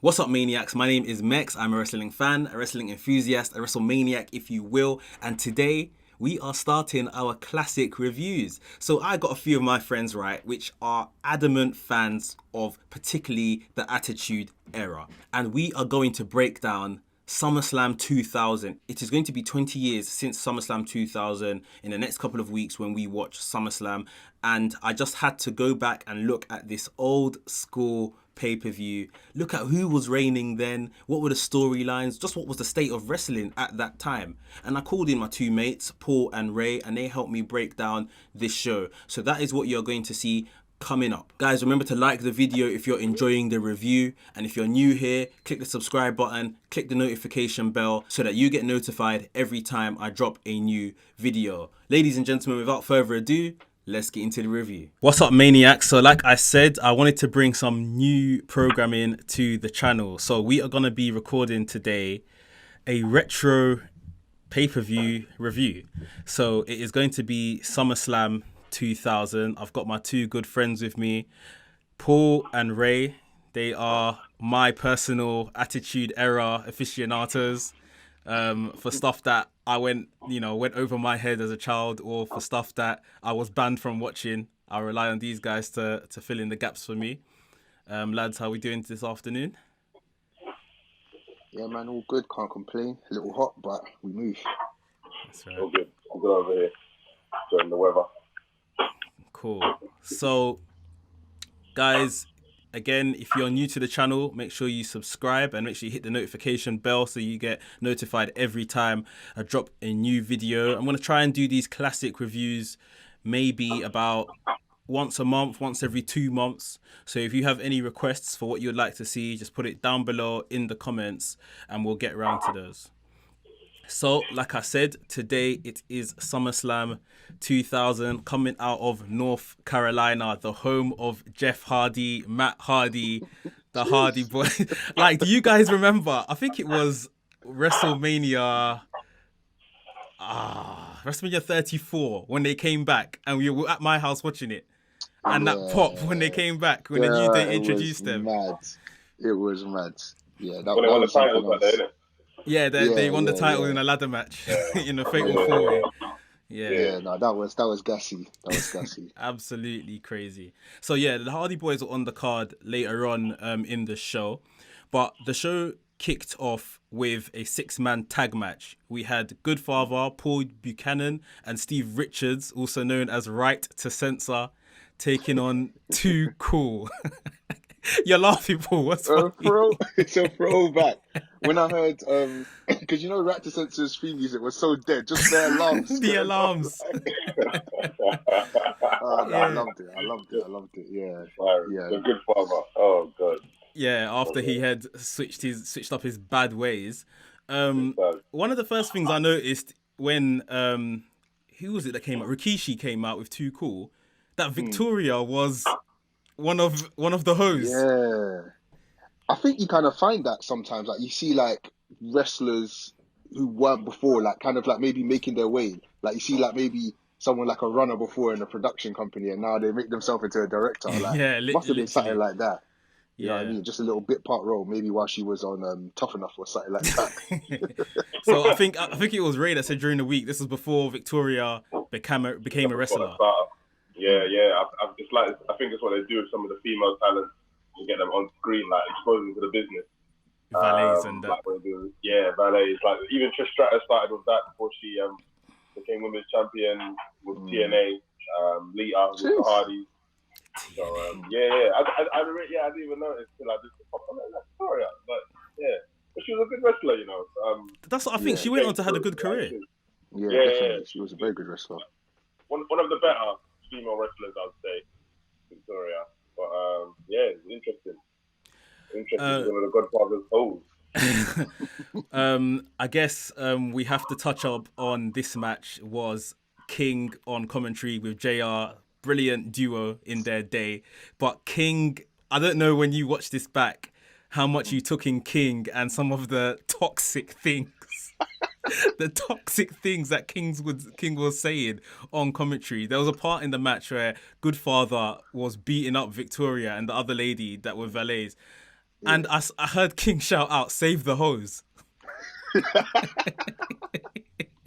What's up, maniacs? My name is Mex. I'm a wrestling fan, a wrestling enthusiast, a WrestleManiac, if you will. And today we are starting our classic reviews. So I got a few of my friends, right, which are adamant fans of particularly the Attitude Era. And we are going to break down SummerSlam 2000. It is going to be 20 years since SummerSlam 2000 in the next couple of weeks when we watch SummerSlam. And I just had to go back and look at this old school pay-per-view, look at who was reigning then, what were the storylines, just what was the state of wrestling at that time. And I called in my two mates, Paul and Ray, and they helped me break down this show. So that is what you're going to see coming up. Guys, remember to like the video if you're enjoying the review, and if you're new here, click the subscribe button, click the notification bell so that you get notified every time I drop a new video. Ladies and gentlemen, without further ado, let's get into the review. What's up, maniacs? So like I said, I wanted to bring some new programming to the channel. So we are going to be recording today a retro pay-per-view review. So it is going to be SummerSlam 2000. I've got my two good friends with me, Paul and Ray. They are my personal Attitude Era aficionados. For stuff that I went over my head as a child, or for stuff that I was banned from watching, I rely on these guys to fill in the gaps for me. Lads, how we doing this afternoon? Yeah, man, all good. Can't complain. A little hot, but we move. That's right. All good. I'm good over here. Enjoying the weather. Cool. So, guys, again, if you're new to the channel, make sure you subscribe and make sure you hit the notification bell so you get notified every time I drop a new video. I'm going to try and do these classic reviews maybe about once a month, once every 2 months. So if you have any requests for what you'd like to see, just put it down below in the comments and we'll get around to those. So, like I said, today it is SummerSlam 2000, coming out of North Carolina, the home of Jeff Hardy, Matt Hardy, the Hardy Boys. Like, do you guys remember? I think it was WrestleMania 34 when they came back, and we were at my house watching it. And that pop when they came back, when they introduced them. Mad. It was mad. Yeah, that, When they that won the was something titles like that, innit? Yeah, they won the title in a ladder match in a fatal 4-way. Yeah, no, that was gassy. That was gassy. Absolutely crazy. So yeah, the Hardy Boys are on the card later on in the show, but the show kicked off with a 6-man tag match. We had Goodfather, Paul Buchanan, and Steve Richards, also known as Right to Censor, taking on Too Cool. You're laughing, Paul. What's funny? It's a throwback. When I heard, because Right to Censor's theme music was so dead, just their alarms. The alarms. I loved it. Yeah. The Goodfather. Oh god. Yeah, after he had switched up his bad ways. One of the first things I noticed when who was it that came out? Rikishi came out with Too Cool. That Victoria was one of the hosts. Yeah. I think you kind of find that sometimes. Like, you see, like, wrestlers who weren't before, like, kind of, like, maybe making their way. Like, you see, like, maybe someone like a runner before in a production company, and now they make themselves into a director. Like, Yeah, must have been something like that. You know Yeah. what I mean? Just a little bit part role, maybe while she was on Tough Enough or something like that. So I think it was Ray that said during the week, this was before Victoria became a wrestler. Yeah. I think it's what they do with some of the female talents to get them on screen, like expose them to the business. Valets and that. Like valets. Like even Trish Stratus started with that before she became women's champion with TNA. Lita with the Hardys. So I didn't even notice till I just popped on that Victoria, but yeah. But she was a good wrestler, That's what I think. She went on to have a good career. Yeah, definitely. She was a very good wrestler. One of the better female wrestlers, I'd say, Victoria. But it's interesting. One of the Godfather's hoes. I guess we have to touch up on this match was King on commentary with JR. Brilliant duo in their day. But King, I don't know when you watch this back, how much you took in King and some of the toxic things. The toxic things that King was saying on commentary. There was a part in the match where Goodfather was beating up Victoria and the other lady that were valets. And I heard King shout out, "Save the hose."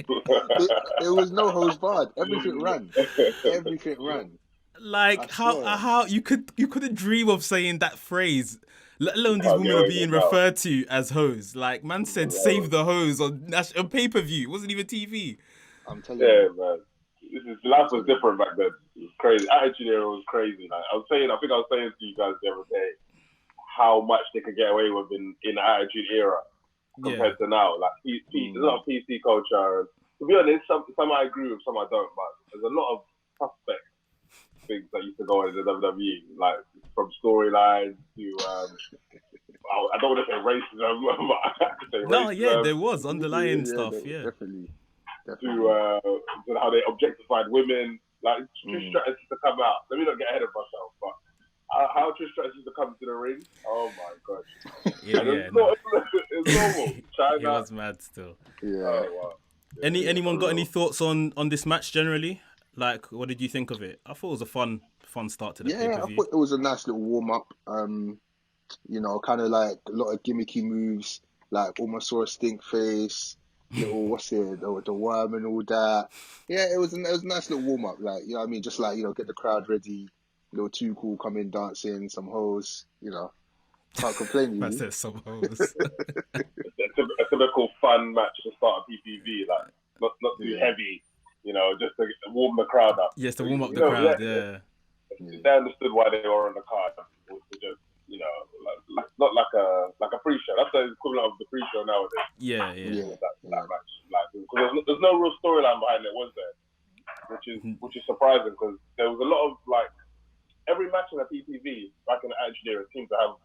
It was no hose barred. Everything ran. Everything ran. Like how you couldn't dream of saying that phrase, let alone these women are being referred to as hoes. Like man said, "Save the hose" on pay-per-view. It wasn't even TV. I'm telling you. Yeah, man. Life was different back then. It was crazy. Attitude Era was crazy. Like, I think I was saying to you guys the other day how much they could get away with in the Attitude Era compared to now. Like, there's a lot of PC culture. And to be honest, some I agree with, some I don't. But there's a lot of suspect things that used to go on in the WWE, like from storylines to I don't want to say racism, but I could say racism. There was underlying stuff. Definitely. To how they objectified women. Like Trish Stratus used to come out. Let me not get ahead of myself, but how Trish Stratus used to come to the ring. Oh my gosh. It's normal. China. It was mad still. Yeah. Oh, wow. Anyone got any thoughts on this match generally? Like, what did you think of it? I thought it was a fun start to the pay-per-view. I thought it was a nice little warm-up. You know, kind of like a lot of gimmicky moves, like almost saw a stink face, the worm and all that. Yeah, it was a nice little warm-up. Like, you know what I mean? Just like, you know, get the crowd ready. Little Too Cool come in dancing, some hoes, you know. Can't complain. I said some hoes. a typical fun match to start a PPV, like not too heavy, you know, just to warm the crowd up. Yes, to warm up the crowd. Yeah. They understood why they were on the card. Was to just, you know, like not like a pre-show. That's the equivalent of the pre-show nowadays. Yeah. That match, like, because there's no real storyline behind it, was there? Which is surprising, because there was a lot of like every match in a PPV back in the Attitude Era seemed to have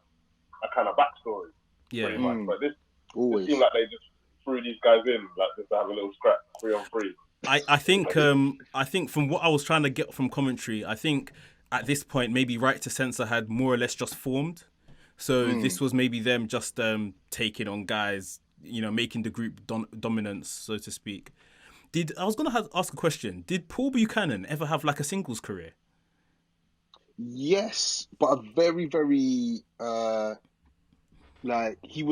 a kind of backstory. Yeah. Pretty much. But this Always. it seemed like they just threw these guys in, like, just to have a little scrap 3-on-3. I think from what I was trying to get from commentary, I think at this point maybe Right to Censor had more or less just formed. So this was maybe them just taking on guys, you know, making the group dominance, so to speak. I was gonna ask a question. Did Paul Buchanan ever have like a singles career? Yes, but a very, very like he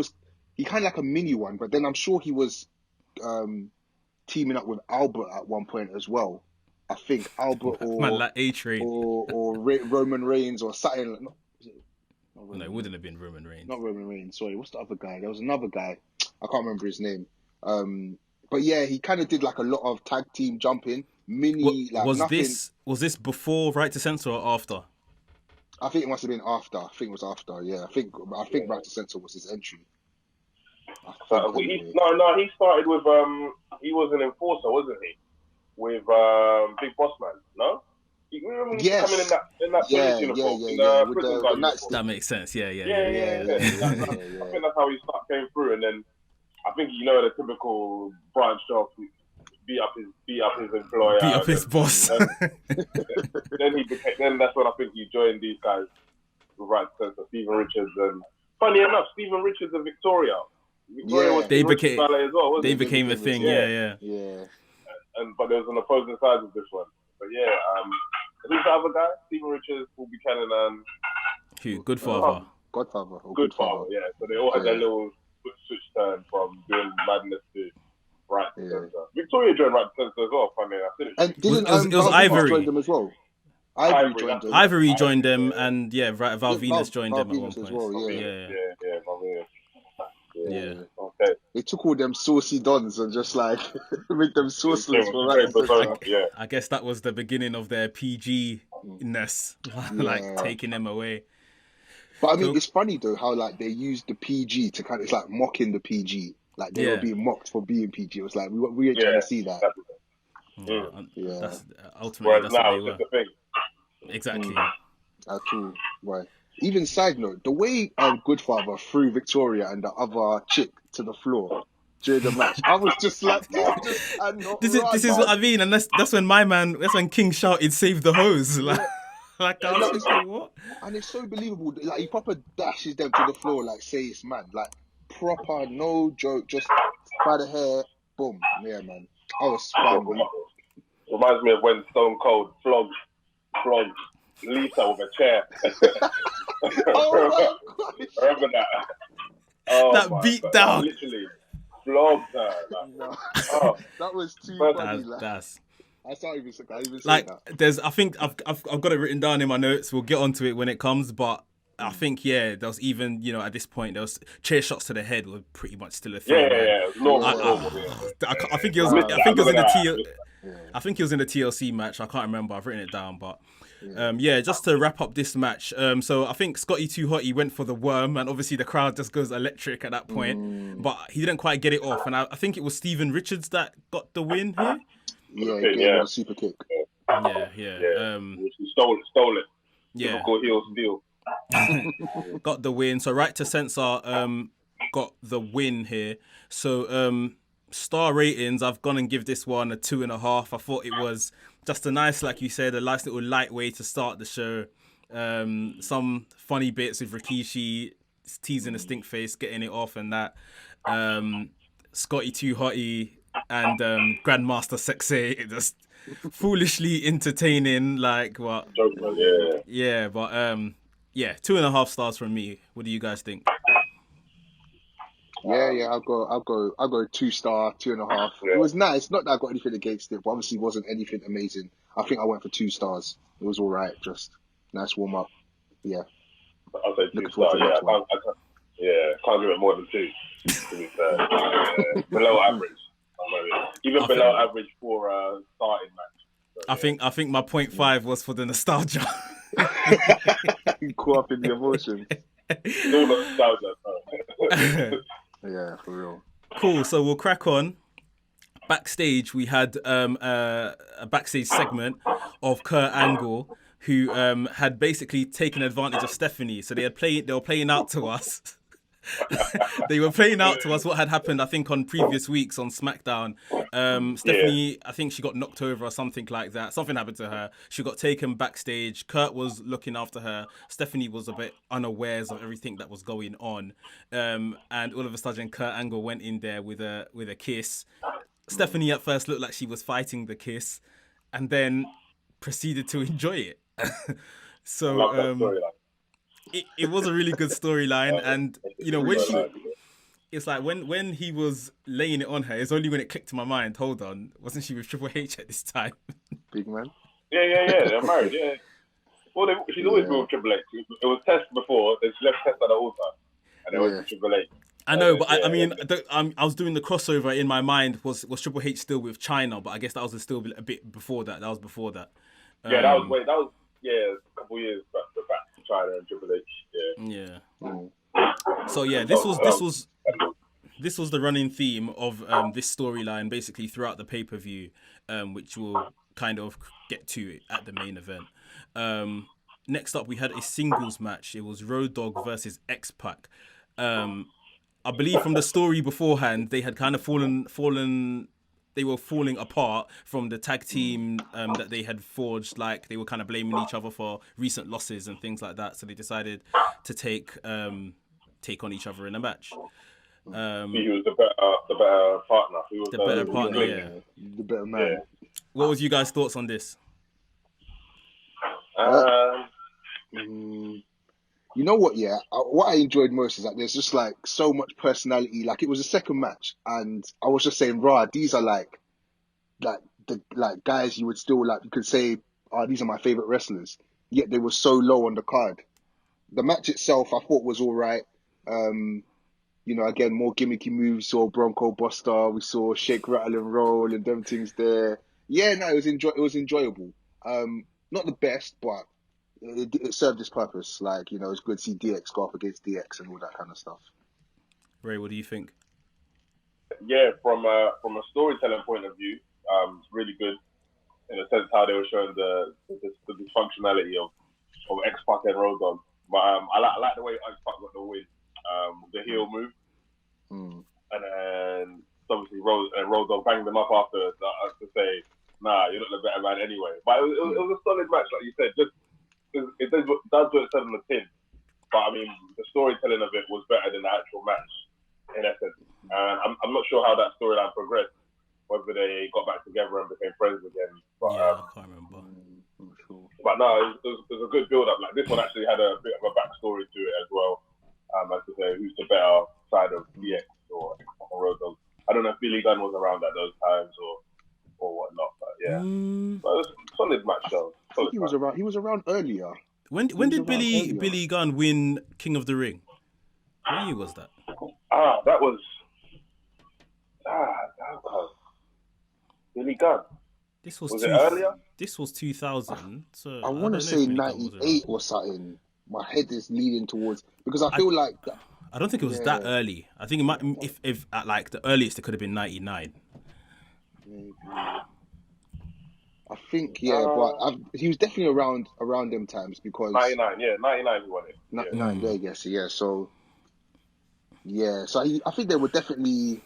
kind of like a mini one, but then I'm sure he was teaming up with Albert at one point as well. I think Albert or like A-Train or Roman Reigns or something. No, it wouldn't have been Roman Reigns. Not Roman Reigns. Sorry, what's the other guy? There was another guy. I can't remember his name. But yeah, he kind of did like a lot of tag team jumping. Was this before Right to Censor or after? I think it must have been after. I think it was after. Yeah, I think Right to Censor was his entry. He started with he was an enforcer, wasn't he? With Big Boss Man, no? Yes. Coming in that police uniform. With the night. That makes sense. Yeah. I think that's how he came through, and then I think, you know, the typical branch off, beat up his employer, beat up his boss. Then that's when I think he joined these guys with Right to Censor, Steven Richards, and funny enough, Steven Richards and Victoria was they became ballet as well, they became a thing. Yeah. But there was an opposing side of this one. But yeah, who's the other guy? Steven Richards, Paul Buchanan, and who? Godfather. Godfather. Yeah. So they all had their little switch turn from doing madness to Right to Censor. Victoria joined Right to Censor as well. Funny enough. And it was Ivory joined them as well. Ivory joined them, and Val Venus joined them at one point. As well, yeah, Val Venus. Yeah. Okay. They took all them saucy dons and just like make them sauceless for Right. I guess that was the beginning of their PG-ness, like taking them away. But I mean, it's funny though how like they used the PG to kind of, it's like mocking the PG. Like they were being mocked for being PG. It was like we ain't trying to see that. That's ultimately that's now what they were. The thing. Exactly. At all, right. Even side note, the way Goodfather threw Victoria and the other chick to the floor during the match, I was just like, this is what I mean, and that's when King shouted, "Save the hose!" Like I was like, what? And it's so believable. Like he proper dashes them to the floor, like say it's man, like proper, no joke, just by the hair, boom, yeah, man. I was spun. Reminds me of when Stone Cold flogged Lisa with a chair. Oh my I remember that. Oh That my beat God. down. Literally flogged her. Like, No. oh, That was too First- funny. Like, That's I can't even say like that. there's. I think I've got it written down in my notes. We'll get onto it when it comes, but. I think there was even at this point there was chair shots to the head were pretty much still a thing. yeah. Normal. I think it was. I I think it was in the remember I think it was in the TLC match. I can't remember. I've written it down, but just to wrap up this match. So I think Scotty Too Hot, he went for the worm, and obviously the crowd just goes electric at that point. But he didn't quite get it off, and I think it was Steven Richards that got the win here. Yeah, super kick. Yeah. He stole it. Yeah. Typical heel steal. Got the win. So Right to Censor got the win here. So star ratings, I've gone and give this one a 2.5. I thought it was just a nice, like you said, a nice little light way to start the show. Some funny bits with Rikishi teasing a stink face, getting it off, and that. Scotty Too Hotty and Grandmaster Sexay just foolishly entertaining. Like what? Yeah, but 2.5 stars from me. What do you guys think? Yeah, I'll go 2 star, 2.5. Yeah. It was nice. Not that I got anything against it, but obviously it wasn't anything amazing. I think I went for 2 stars. It was all right, just nice warm up. Yeah. I'll say 2 Looking forward stars. to the next one. Can't give it more than 2. To be fair, below average. Even below average for a starting match. So, I think my 0.5 was for the nostalgia. Caught up in the emotions. No nostalgia. Yeah, for real. Cool. So we'll crack on. Backstage, we had a backstage segment of Kurt Angle, who had basically taken advantage of Stephanie. So they were playing out to us. They were playing out to us what had happened, I think, on previous weeks on SmackDown. Stephanie, I think she got knocked over or something like that. Something happened to her. She got taken backstage. Kurt was looking after her. Stephanie was a bit unawares of everything that was going on. And all of a sudden, Kurt Angle went in there with a kiss. Stephanie at first looked like she was fighting the kiss, and then proceeded to enjoy it. So it was a really good storyline, and it's like when he was laying it on her, it's only when it clicked to my mind. Hold on, wasn't she with Triple H at this time? Big man. Yeah. They're married. Yeah. Well, she's always been with Triple H. It was Test before. They left Test at the altar, and they went to Triple H. I know, but I mean, I was doing the crossover in my mind. Was Triple H still with China? But I guess that was still a bit before that. That was before that. That was a couple years back to China and Triple H. Yeah. So this was the running theme of this storyline basically throughout the pay-per-view, which we'll kind of get to it at the main event. Next up, we had a singles match. It was Road Dogg versus X-Pac. I believe from the story beforehand, they had kind of they were falling apart from the tag team that they had forged. Like they were kind of blaming each other for recent losses and things like that. So they decided to take on each other in a match. He was the better partner. He was the better partner, yeah. The better man. Yeah. What was you guys' thoughts on this? You know what? Yeah, what I enjoyed most is that there's just like so much personality. Like it was a second match, and I was just saying, these are like the guys you would still you could say, these are my favorite wrestlers. Yet they were so low on the card. The match itself, I thought was all right. Again, more gimmicky moves. Saw Bronco Buster. We saw Shake, Rattle and Roll and them things there. Yeah, no, it was enjoyable. Not the best, but it served its purpose. It's good to see DX go up against DX and all that kind of stuff. Ray, what do you think? Yeah, from a storytelling point of view, it's really good in a sense how they were showing the dysfunctionality of X-Pac and Road Dogg. But I like the way X-Pac got the win. The heel move, and then obviously Road Dogg banged them up after to say, nah, you're not the better man anyway. But it was a solid match, like you said. Just it does what it said on the tin. But I mean, the storytelling of it was better than the actual match, in essence. And I'm not sure how that storyline progressed, whether they got back together and became friends again. But, I can't remember. But no, it was a good build-up. Like this one actually had a bit of a backstory to it as well. as to say who's the better side of DX or Road Dogg. I don't know if Billy Gunn was around at those times or whatnot, but yeah. But it was a solid match though. I think he was around. He was around earlier. When did Billy Gunn win King of the Ring? What year was that? That was Billy Gunn. Was it earlier? This was 2000. So I want to say 98 or something. My head is leaning towards because I feel like I don't think it was that early. I think it might if at like the earliest it could have been 99. Maybe. I think but he was definitely around them times because 99 he won it. 99 there, I guess. Yeah, so I think they were definitely.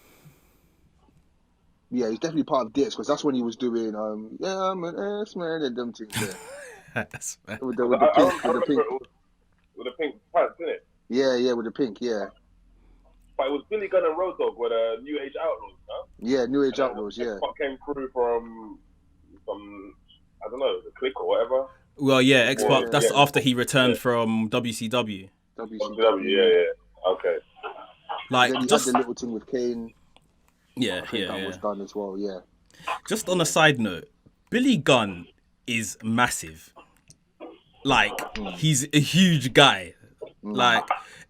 Yeah, he's definitely part of DX because that's when he was doing I'm an S-man and them things. Yeah. with the pink pants, didn't it? Yeah, with the pink, yeah. But it was Billy Gunn and Road Dogg with the New Age Outlaws, huh? Yeah, New Age Outlaws, yeah. X-Pac came through from I don't know, the Click or whatever. Well, yeah, X-Pac. That's after he returned from WCW. Yeah. Okay. Like then just had the little thing with Kane. Yeah, that was done as well. Yeah. Just on a side note, Billy Gunn is massive. Like he's a huge guy. Like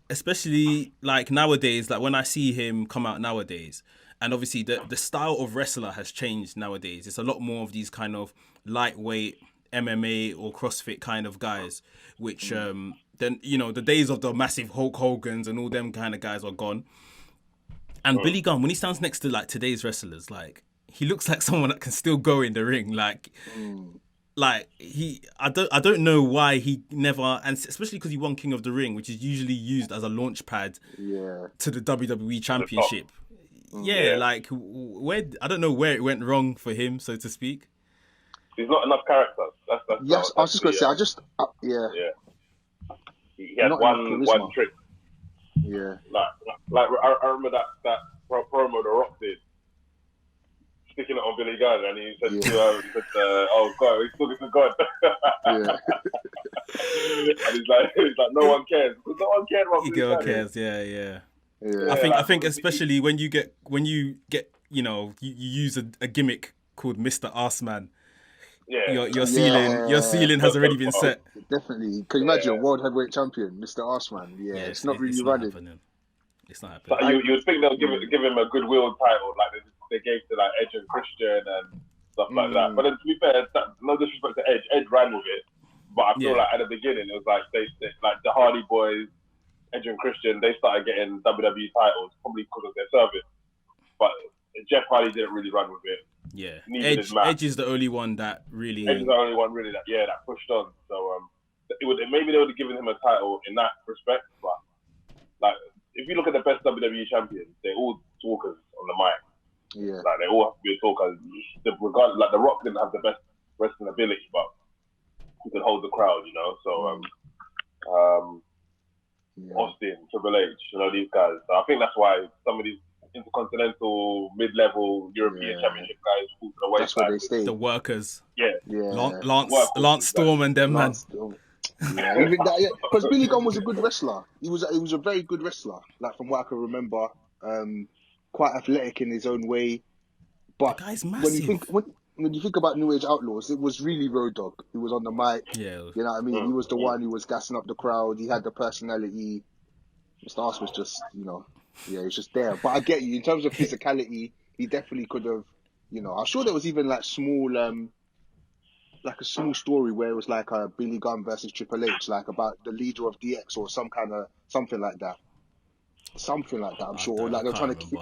especially like nowadays. Like when I see him come out nowadays, and obviously the style of wrestler has changed nowadays. It's a lot more of these kind of lightweight MMA or CrossFit kind of guys, which then the days of the massive Hulk Hogan's and all them kind of guys are gone. And Billy Gunn, when he stands next to like today's wrestlers, like he looks like someone that can still go in the ring. Like I don't know why he never, and especially because he won King of the Ring, which is usually used as a launch pad to the WWE Championship. Like where I don't know where it went wrong for him, so to speak. There's not enough character. That's yes, I was just going to say. He had one trick. Yeah. Like I remember that promo The Rock did, sticking it on Billy Gunn, and he said "Oh God, he's talking to God." Yeah. And he's like, no one cares. Because no one cares about Billy Gunn. No one cares. Yeah. I think especially when you get you use a gimmick called Mr. Arseman. Yeah. Your ceiling has already been set. Definitely. Can you imagine world heavyweight champion, Mr. Arseman? Yeah, it's not really running. It's not happening. So you would think they'll give him a goodwill title like they gave to like Edge and Christian and stuff like that. But then, to be fair, no disrespect to Edge. Edge ran with it, but I feel like at the beginning it was like they like the Hardy Boys, Edge and Christian, they started getting WWE titles probably because of their service. But Jeff Hardy didn't really run with it. Yeah, Edge is the only one that really. Edge is the only one really that pushed on. So maybe they would have given him a title in that respect, but like if you look at the best WWE champions, they're all talkers on the mic. Yeah, like they all have to be a talker. Regardless, like The Rock didn't have the best wrestling ability, but he could hold the crowd, So Austin, Triple H, these guys. So I think that's why some of these intercontinental, mid-level European Championship guys fall to the wayside. That's where they stay. The workers. Yeah. Lance Storm and them, man. Yeah, because Billy Gunn was a good wrestler. He was a very good wrestler. Like from what I can remember, quite athletic in his own way. But the guy's massive. When you think about New Age Outlaws, it was really Road Dogg. He was on the mic. Yeah. You know what I mean? He was the one who was gassing up the crowd. He had the personality. Mr. Arse was just, he was just there. But I get you. In terms of physicality, he definitely could have, I'm sure there was even like small, like a small story where it was like a Billy Gunn versus Triple H, like about the leader of DX or something like that. Something like that, I'm sure. Or like they were trying to keep.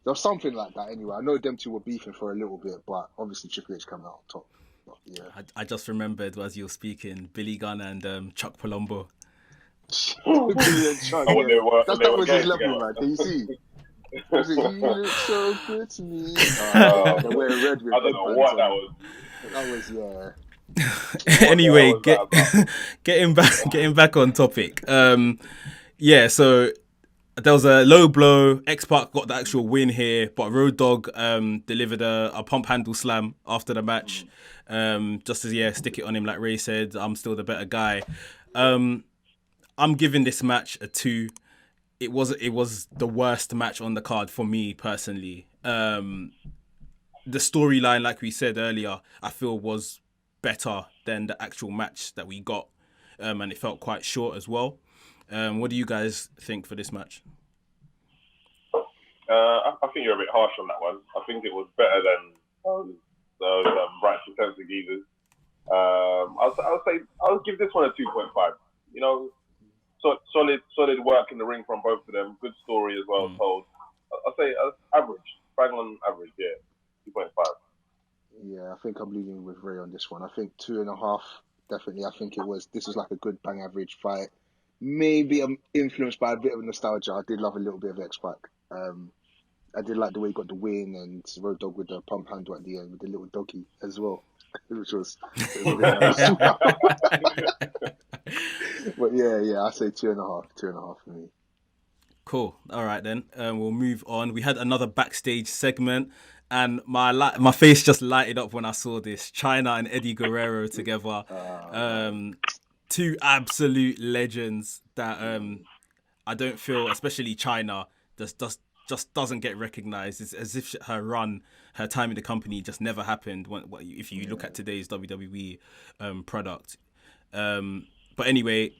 There was something like that anyway. I know them two were beefing for a little bit, but obviously Triple H came out on top. But, yeah. I just remembered as you were speaking, Billy Gunn and Chuck Palumbo. Billy and Chuck, that was his level, man. Can you see? You look so good to me. They're wearing red with I don't know what that was. That was, Anyway, getting back on topic. So there was a low blow. X-Pac got the actual win here, but Road Dogg delivered a pump handle slam after the match. Just to stick it on him, like Ray said, I'm still the better guy. I'm giving this match a 2. it was the worst match on the card for me personally. The storyline, like we said earlier, I feel was better than the actual match that we got, and it felt quite short as well. What do you guys think for this match? I think you're a bit harsh on that one. I think it was better than those right to censor geezers. I'll give this one a 2.5. You know, solid work in the ring from both of them. Good story as well told. I'll say average, bang on average. Yeah, 2.5. Yeah, I think I'm leaning with Ray on this one. I think 2.5. Definitely, I think this was like a good bang average fight. Maybe I'm influenced by a bit of nostalgia. I did love a little bit of X-Pac. I did like the way he got the win and Road Dogg with the pump handle at the end with the little doggy as well, which was a bit nice. But yeah, I say 2.5 for me. Cool. All right then. We'll move on. We had another backstage segment, and my face just lighted up when I saw this. Chyna and Eddie Guerrero together. Two absolute legends that I don't feel, especially Chyna, just doesn't get recognized. It's as if her time in the company just never happened. If you look at today's WWE product. But anyway,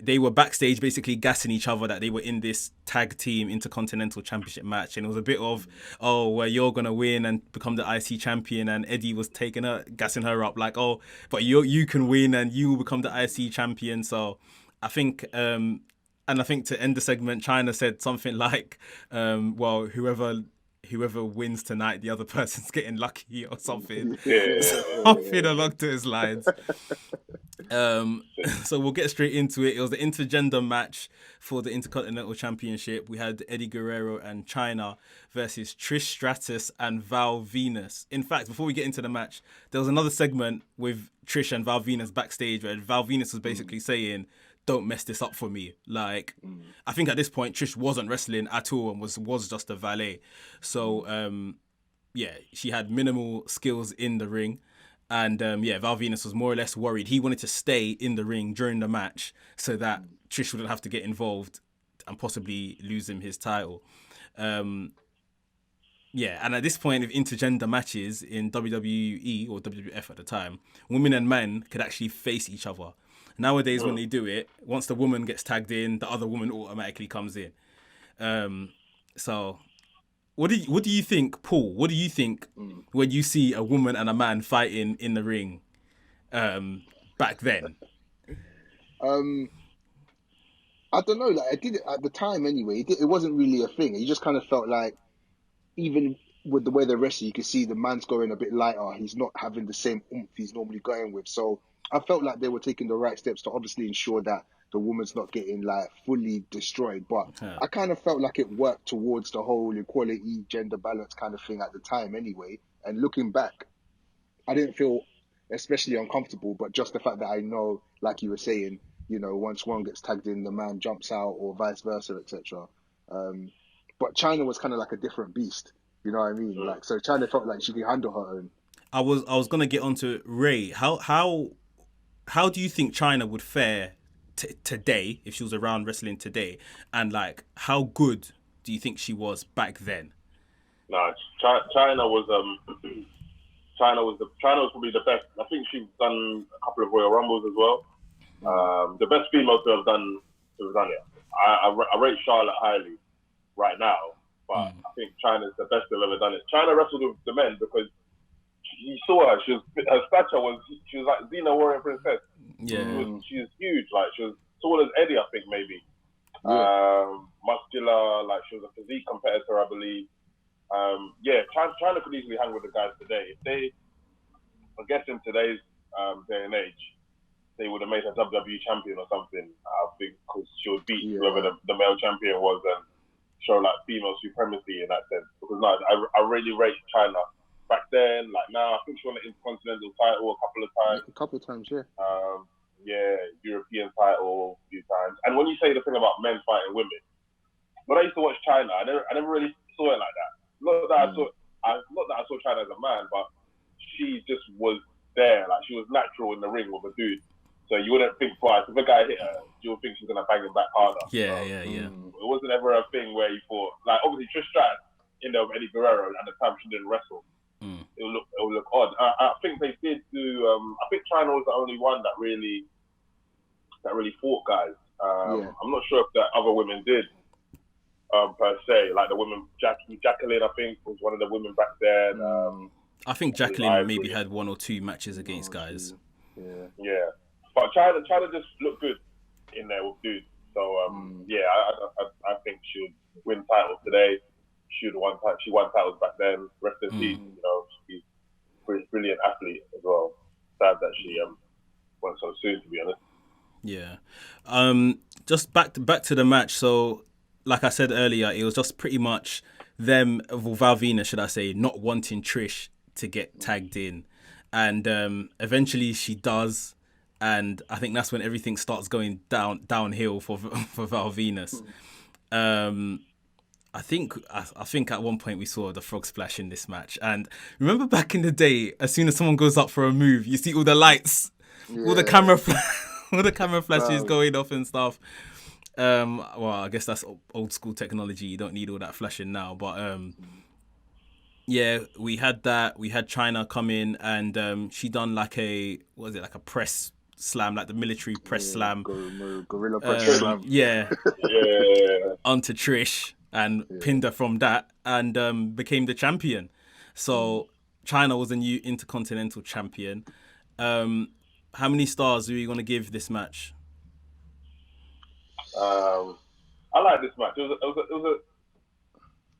they were backstage basically gassing each other that they were in this tag team Intercontinental Championship match, and it was a bit of, well, you're gonna win and become the IC champion, and Eddie was gassing her up like, oh, but you can win and you will become the IC champion. So I think and I think to end the segment, Chyna said something like, well, whoever wins tonight, the other person's getting lucky or something. Something along those lines. So we'll get straight into it. It was the intergender match for the Intercontinental Championship. We had Eddie Guerrero and Chyna versus Trish Stratus and Val Venus. In fact, before we get into the match, there was another segment with Trish and Val Venus backstage where Val Venus was basically saying, don't mess this up for me. Like, I think at this point, Trish wasn't wrestling at all and was just a valet. So, she had minimal skills in the ring. And, Val Venus was more or less worried. He wanted to stay in the ring during the match so that Trish wouldn't have to get involved and possibly lose him his title. And at this point of intergender matches in WWE or WWF at the time, women and men could actually face each other. Nowadays, when they do it, once the woman gets tagged in, the other woman automatically comes in. So, what do you think, Paul? What do you think when you see a woman and a man fighting in the ring back then? I don't know. Like, I did it at the time anyway. It wasn't really a thing. You just kind of felt like, even with the way they wrestle, you can see the man's going a bit lighter. He's not having the same oomph he's normally going with. So I felt like they were taking the right steps to obviously ensure that the woman's not getting like fully destroyed. But I kind of felt like it worked towards the whole equality, gender balance kind of thing at the time anyway. And looking back, I didn't feel especially uncomfortable, but just the fact that I know, like you were saying, you know, once one gets tagged in, the man jumps out or vice versa, etc. But Chyna was kind of like a different beast. You know what I mean? Like, so Chyna felt like she could handle her own. I was gonna get onto Ray. How do you think Chyna would fare today if she was around wrestling today? And like, how good do you think she was back then? Nah, Chyna was probably the best. I think she's done a couple of Royal Rumbles as well. The best female to have done it. I rate Charlotte highly right now, but I think Chyna's the best to have ever done it. Chyna wrestled with the men because you saw her. Her stature was like Xena Warrior Princess. Yeah, she was huge. Like, she was tall as Eddie, I think, maybe. Muscular, like she was a physique competitor, I believe. Chyna could easily hang with the guys today. I guess in today's day and age, they would have made her WWE champion or something. I think because she would beat whoever the male champion was and show like female supremacy in that sense. Because no, I really rate Chyna back then. Like now, I think she won the Intercontinental title a couple of times. European title a few times. And when you say the thing about men fighting women, when I used to watch Chyna, I never really saw it like that. Not that I saw Chyna as a man, but she just was there. Like, she was natural in the ring with a dude. So you wouldn't think twice. If a guy hit her, you would think she's gonna bang him back harder. Yeah. It wasn't ever a thing where you thought, like, obviously Trish Stratus in there with Eddie Guerrero, at the time she didn't wrestle. It would look odd. I think they did do. I think China was the only one that really fought guys. I'm not sure if the other women did per se. Like the women, Jacqueline, I think was one of the women back then. I think Jacqueline maybe had 1 or 2 matches against guys. Yeah. But China just looked good in there with dudes. So I think she would win titles today. She won titles back then. Rest in peace. You know, she's a brilliant athlete as well. Sad that she went so soon, to be honest. Yeah. Just back to the match. So, like I said earlier, it was just pretty much them, Val Venus, should I say, not wanting Trish to get tagged in, and eventually she does, and I think that's when everything starts going downhill for Val Venus. I think at one point we saw the frog splash in this match, and remember back in the day, as soon as someone goes up for a move, you see all the lights, all the camera flashes going off and stuff. Well, I guess that's old school technology. You don't need all that flashing now, but yeah, we had that. We had China come in, and she done like a press slam, like the military press slam, gorilla press slam. Yeah, onto Trish, and pinned her from that, and became the champion. So China was a new Intercontinental Champion. How many stars are you going to give this match? I like this match.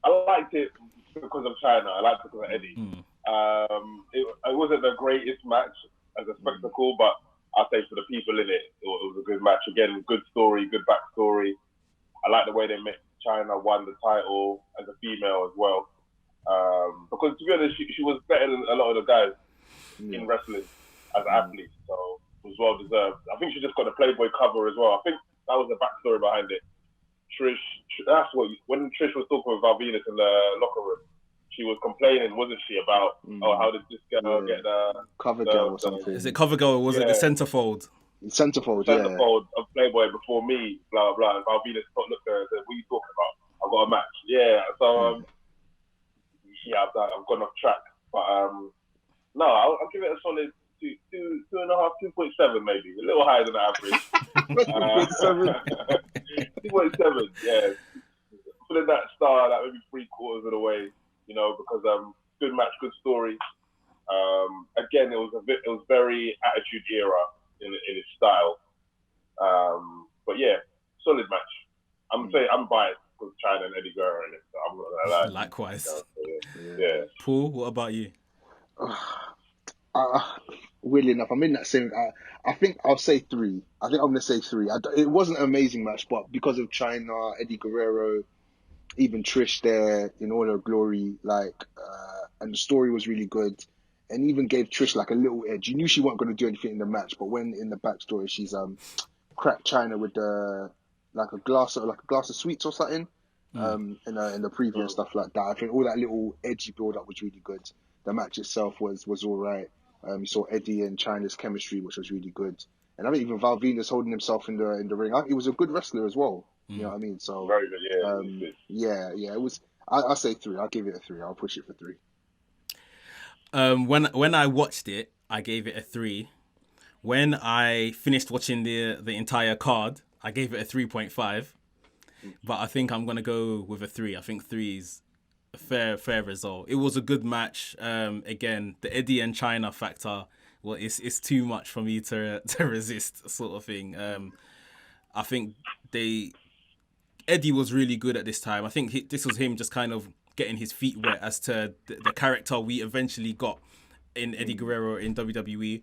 I liked it because of China. I liked it because of Eddie. It wasn't the greatest match as a spectacle, but I'd say for the people in it was a good match. Again, good story, good backstory. I like the way they made China won the title as a female as well. Because to be honest, she was better than a lot of the guys in wrestling as an athlete, so it was well deserved. I think she just got the Playboy cover as well. I think that was the backstory behind it. Trish, that's what, when Trish was talking with Val Venus in the locker room, she was complaining, wasn't she, about how did this girl get the cover girl or something? Is it cover girl or was it the centerfold? Centerfold of Playboy before me, blah blah. And Val Venus looked at her and said, "What are you talking about? I've got a match." Yeah, so I've gone off track, but no, I'll give it a solid 2.5, 2.7 maybe, a little higher than the average. 2.7, yeah. Putting that star like maybe 3/4 of the way, you know, because good match, good story. Again, it was very Attitude Era in its style. But yeah, solid match. I'm biased because China and Eddie Guerrero in it, so I'm not gonna lie. Likewise. Yeah. Paul, what about you? Weirdly enough, I'm in that same. I think I'll say 3. I think I'm gonna say 3. It wasn't an amazing match, but because of China, Eddie Guerrero, even Trish there in all her glory, and the story was really good, and even gave Trish like a little edge. You knew she wasn't gonna do anything in the match, but when in the backstory she's cracked China with a glass of sweets or something, in the preview and stuff like that. I think all that little edgy build up was really good. The match itself was all right. You saw Eddie and China's chemistry, which was really good. And I think even Val Venus holding himself in the ring. He was a good wrestler as well. You know what I mean? So very good, yeah. It was. I'll say 3. I'll give it a 3. I'll push it for 3. When I watched it, I gave it a 3. When I finished watching the entire card, I gave it a 3.5. But I think I'm gonna go with a 3. I think 3 is a fair result. It was a good match. Again, the Eddie and China factor, well, it's too much for me to resist, sort of thing. I think Eddie was really good at this time. I think this was him just kind of getting his feet wet as to the character we eventually got in Eddie Guerrero in WWE.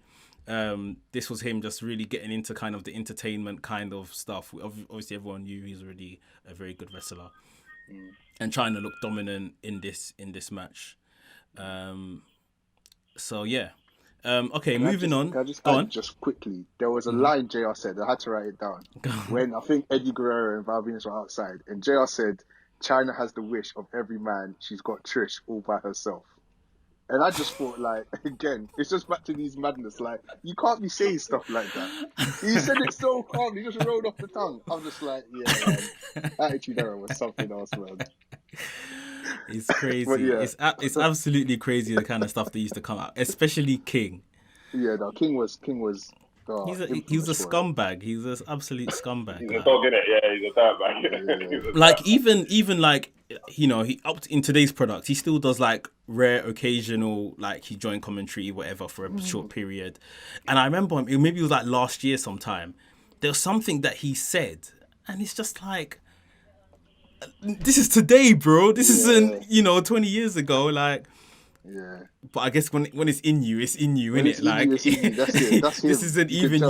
This was him just really getting into kind of the entertainment kind of stuff. Obviously, everyone knew he was already a very good wrestler, and China looked dominant in this match. So yeah. Okay, moving on. Can I just add just quickly? There was a line JR said. I had to write it down. When I think Eddie Guerrero and Val Venus were outside, and JR said, "China has the wish of every man. She's got Trish all by herself." And I just thought, like, again, it's just back to these madness. Like, you can't be saying stuff like that. He said it so calm. He just rolled off the tongue. I'm just like, yeah, man. Attitude Era was something else, man. It's crazy. But yeah. It's absolutely crazy the kind of stuff that used to come out, especially King. Yeah, no, King was. Oh, he was a scumbag. He was an absolute scumbag. He's a dog, innit? Yeah, he's a dirtbag. Yeah. Like even like, you know, he up in today's product, he still does like rare occasional, like he joined commentary whatever for a short period. And I remember maybe it was like last year sometime, there was something that he said, and it's just like, this is today, bro. This isn't, you know, 20 years ago, like. Yeah. But I guess when it's in you, innit? Like, that's it. That's this isn't even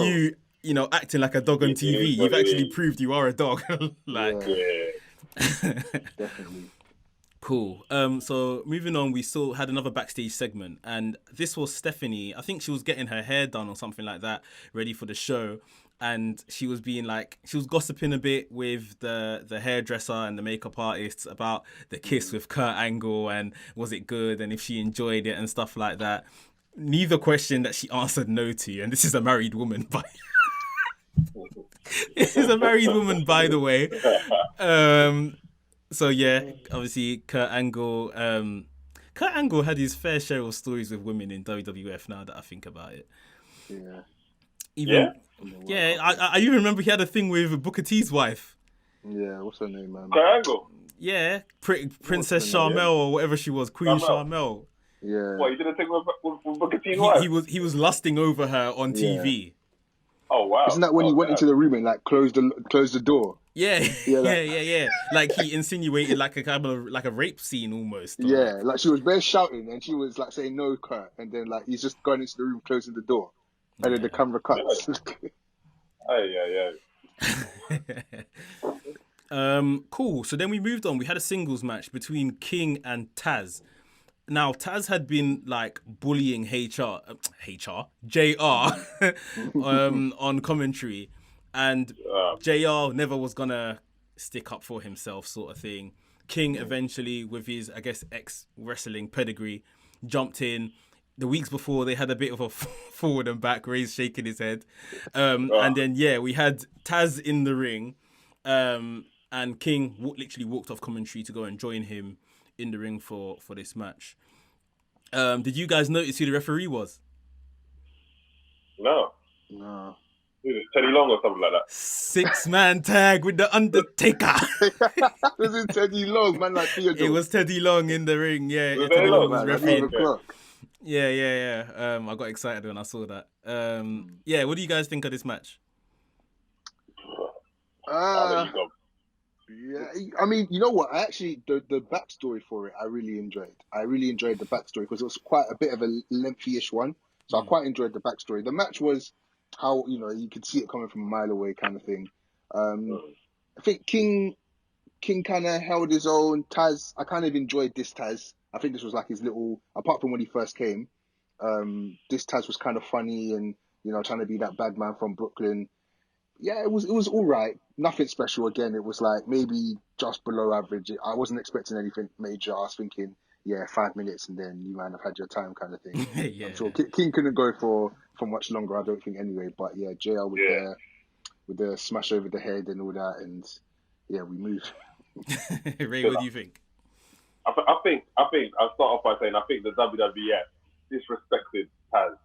you know, acting like a dog on TV. You've actually proved you are a dog. Like, definitely. Cool. So moving on, we still had another backstage segment, and this was Stephanie. I think she was getting her hair done or something like that, ready for the show. And she was gossiping a bit with the hairdresser and the makeup artists about the kiss with Kurt Angle and was it good and if she enjoyed it and stuff like that. Neither question that she answered no to, and this is a married woman, by the way. So yeah, obviously Kurt Angle had his fair share of stories with women in WWF. Now that I think about it, I even remember he had a thing with Booker T's wife. Yeah, what's her name, man? Kurt Angle. Yeah, Princess Charmel or whatever she was, Queen Charmel. Yeah. What, you did a thing with Booker T's wife? He was lusting over her on TV. Oh wow! Isn't that when he went into the room and like closed the door? Yeah. Like he insinuated like a rape scene almost. Yeah, like she was bare shouting and she was like saying no, Kurt, and then like he's just going into the room, closing the door, and then the camera cuts. Cool. So then we moved on. We had a singles match between King and Taz. Now, Taz had been like bullying JR on commentary, and JR never was gonna stick up for himself, sort of thing. King eventually, with his, I guess, ex-wrestling pedigree, jumped in. The weeks before, they had a bit of a forward and back, Ray's shaking his head. And then, we had Taz in the ring, and King literally walked off commentary to go and join him in the ring for this match. Did you guys notice who the referee was? No. Teddy Long or something like that. 6-man tag with the Undertaker. Was it Teddy Long, man? Like Theodore. It was Teddy Long in the ring. Yeah, Teddy Long was refereeing. Yeah. I got excited when I saw that. What do you guys think of this match? Yeah, I mean, you know what? I actually the backstory for it, I really enjoyed. I really enjoyed the backstory because it was quite a bit of a lengthy-ish one. So I quite enjoyed the backstory. The match was how, you know, you could see it coming from a mile away, kind of thing. I think King kind of held his own. Taz, I kind of enjoyed this Taz. I think this was like his little, apart from when he first came. This Taz was kind of funny and, you know, trying to be that bad man from Brooklyn. Yeah, it was all right. Nothing special. Again, it was like maybe just below average. I wasn't expecting anything major. I was thinking, 5 minutes and then you might have had your time, kind of thing. Yeah. I'm sure King couldn't go for much longer, I don't think, anyway. But yeah, JL with the smash over the head and all that, and we moved. Ray, what do you think? I think I'll start off by saying I think the WWF disrespected Taz.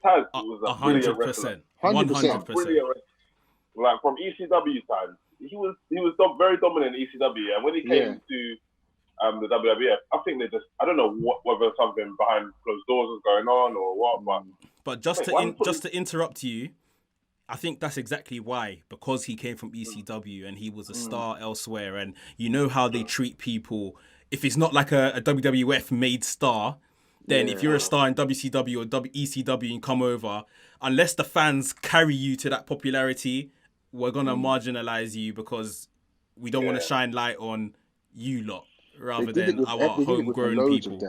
Taz was a brilliant wrestler. 100%. Like from ECW times, he was very dominant in ECW, and when he came to the WWF, I think I don't know whether something behind closed doors was going on or what, but just to interrupt you, I think that's exactly why, because he came from ECW and he was a star elsewhere, and you know how they treat people. If it's not like a WWF made star, then if you're a star in WCW or ECW and come over, unless the fans carry you to that popularity, we're going to marginalize you because we don't want to shine light on you lot rather than our homegrown people.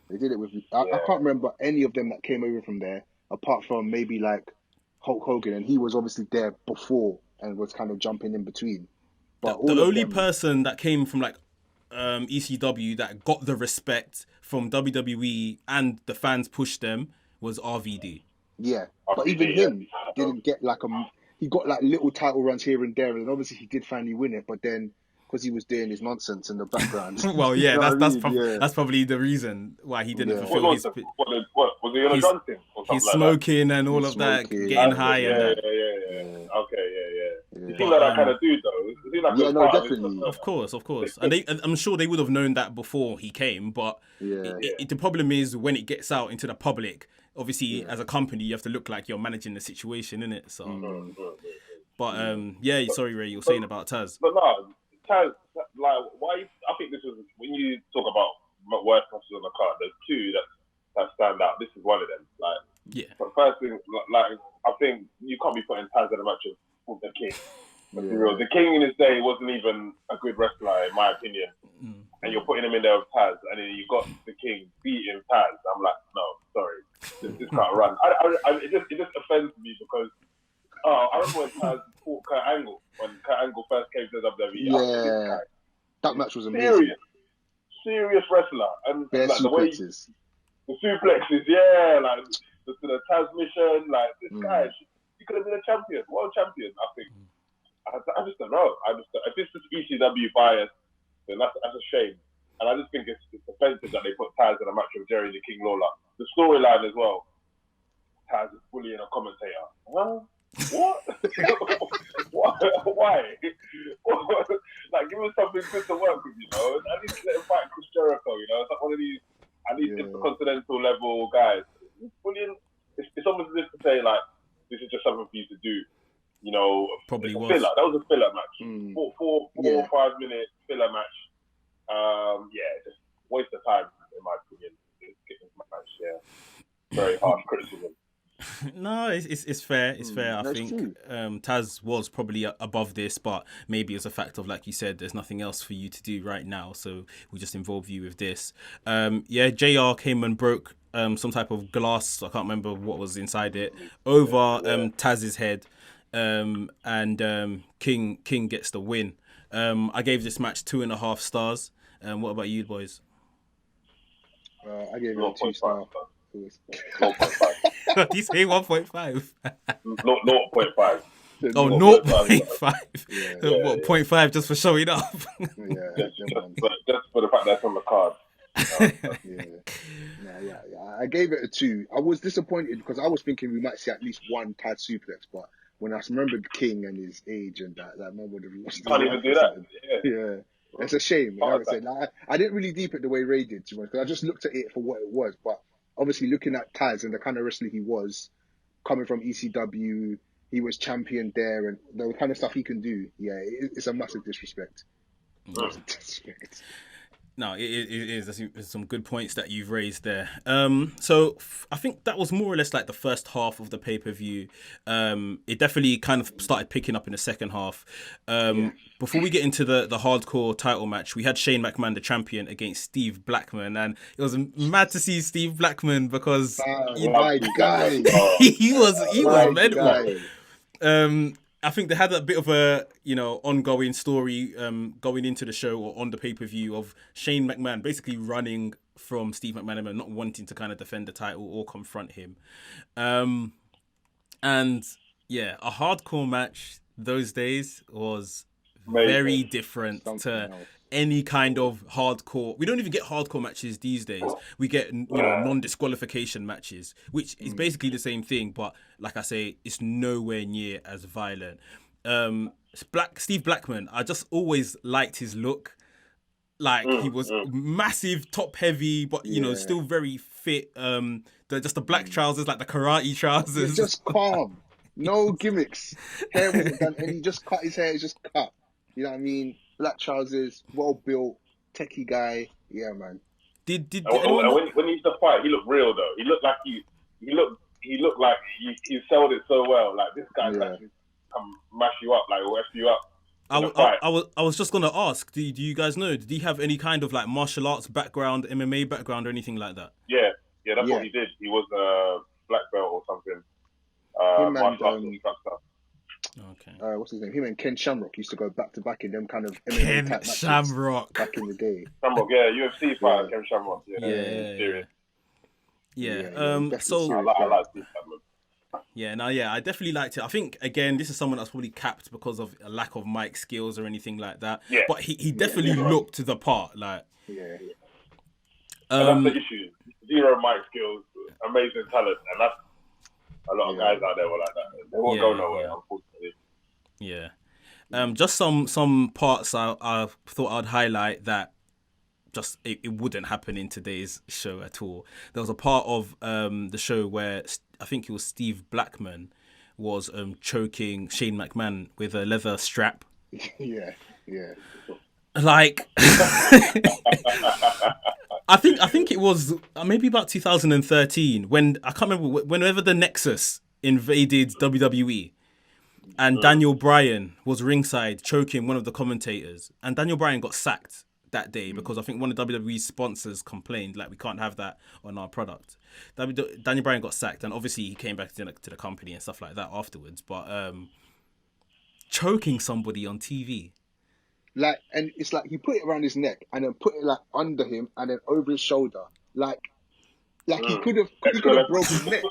They did it with... I can't remember any of them that came over from there, apart from maybe like Hulk Hogan, and he was obviously there before and was kind of jumping in between. But the only person that came from like ECW that got the respect from WWE and the fans pushed them was RVD. Yeah, but even him didn't get like he got like little title runs here and there, and obviously he did finally win it, but then because he was doing his nonsense in the background. Well, yeah, that's probably the reason why he didn't fulfill his. What was he on a Johnson or something? He's smoking and all of that, getting high and that. Yeah. Okay, yeah. He seemed like that kind of dude, though. Definitely. Of course, and I'm sure they would have known that before he came, but the problem is when it gets out into the public. Obviously, as a company, you have to look like you're managing the situation, innit? So, but sorry, Ray, you were saying about Taz. But no, Taz, like, why? I think this was when you talk about worst matches on the card. There's two that stand out. This is one of them. Like, but first thing, like, I think you can't be putting Taz in a match with the King. Let's be real. The King in his day wasn't even a good wrestler, in my opinion. And you're putting him in there with Taz, and then you got the King beating Taz. I'm like, no, sorry, this can't run. It just offends me because I remember when Taz fought Kurt Angle when Kurt Angle first came to WWE. Yeah, that match was amazing. Serious wrestler, and like, the suplexes, like the Taz mission, like this guy, he could have been a champion, world champion. I think. I just don't know. If it's just ECW bias, then that's a shame. And I just think it's offensive that they put Taz in a match with Jerry the King Lawler. The storyline as well. Taz is bullying a commentator. Huh? What? Why? Like, give him something good to work with, you know? At least let him fight Chris Jericho, you know? It's like one of these, at least intercontinental level guys. Bullying, it's almost as if to say, like, this is just something for you to do. You know, probably was. Filler. That was a filler match. 4 or 5 minute filler match. Just waste of time, in my opinion. Very harsh criticism. No, it's fair. It's fair. I think Taz was probably above this, but maybe it's a fact of, like you said, there's nothing else for you to do right now, so we just involve you with this. JR came and broke some type of glass. I can't remember what was inside it over Taz's head. And King gets the win. I gave this match 2.5 stars. What about you, boys? I gave it a 2 star. 0.5. Did you say 1.5? 0.5. Oh, 0.5. What, 0.5 just for showing up? Just for the fact that's on the card. I gave it a 2. I was disappointed because I was thinking we might see at least one Taz suplex, but when I remembered King and his age and that man would have lost. Can't even do that. Yeah. It's a shame. I didn't really deep it the way Ray did too much because I just looked at it for what it was. But obviously, looking at Taz and the kind of wrestler he was, coming from ECW, he was champion there, and the kind of stuff he can do. Yeah, it's a massive disrespect. No, it is. There's some good points that you've raised there. So I think that was more or less like the first half of the pay-per-view. It definitely kind of started picking up in the second half. Before we get into the hardcore title match, we had Shane McMahon, the champion, against Steve Blackman, and it was mad to see Steve Blackman because my guy, he was mental. I think they had a bit of a, ongoing story going into the show or on the pay-per-view of Shane McMahon basically running from Steve McMahon and not wanting to kind of defend the title or confront him. And a hardcore match those days was very different to any kind of hardcore. We don't even get hardcore matches these days. We get non-disqualification matches, which is basically the same thing, but like I say, it's nowhere near as violent. Steve Blackman, I just always liked his look. Like he was massive, top heavy, but still very fit. Just the black trousers, like the karate trousers. It's just calm, no gimmicks. Hair wasn't done, and he just cut his hair. It's just cut. You know what I mean? Black trousers, well built, techie guy. Yeah, man. Did when he used to fight, he looked real though. He looked like he looked like he sold it so well. Like this guy can actually come mash you up, like F you up. I was just gonna ask. Do you guys know? Did he have any kind of like martial arts background, MMA background, or anything like that? Yeah, that's what he did. He was a black belt or something. Martial arts and stuff. Okay. What's his name? Him and Ken Shamrock used to go back to back in them kind of MMA Ken type matches Shamrock. back in the day. Shamrock, yeah, UFC fighter, Ken Shamrock. Yeah, serious. Yeah. So I like Steve Shamrock. I definitely liked it. I think again, this is someone that's probably capped because of a lack of mic skills or anything like that. Yeah. But he definitely looked the part. Like, yeah. And that's the issue. Zero mic skills, amazing talent, and that's a lot of guys out there were like that. They won't go nowhere, unfortunately. Yeah. Just some parts I thought I'd highlight that just it wouldn't happen in today's show at all. There was a part of the show where I think it was Steve Blackman was choking Shane McMahon with a leather strap. Yeah. Like, I think it was maybe about 2013 when I can't remember whenever the Nexus invaded WWE. And Daniel Bryan was ringside choking one of the commentators. And Daniel Bryan got sacked that day because I think one of WWE's sponsors complained, like, we can't have that on our product. Daniel Bryan got sacked, and obviously he came back to the company and stuff like that afterwards. But choking somebody on TV. Like, and it's like he put it around his neck and then put it like under him and then over his shoulder. Like he could have broke his neck.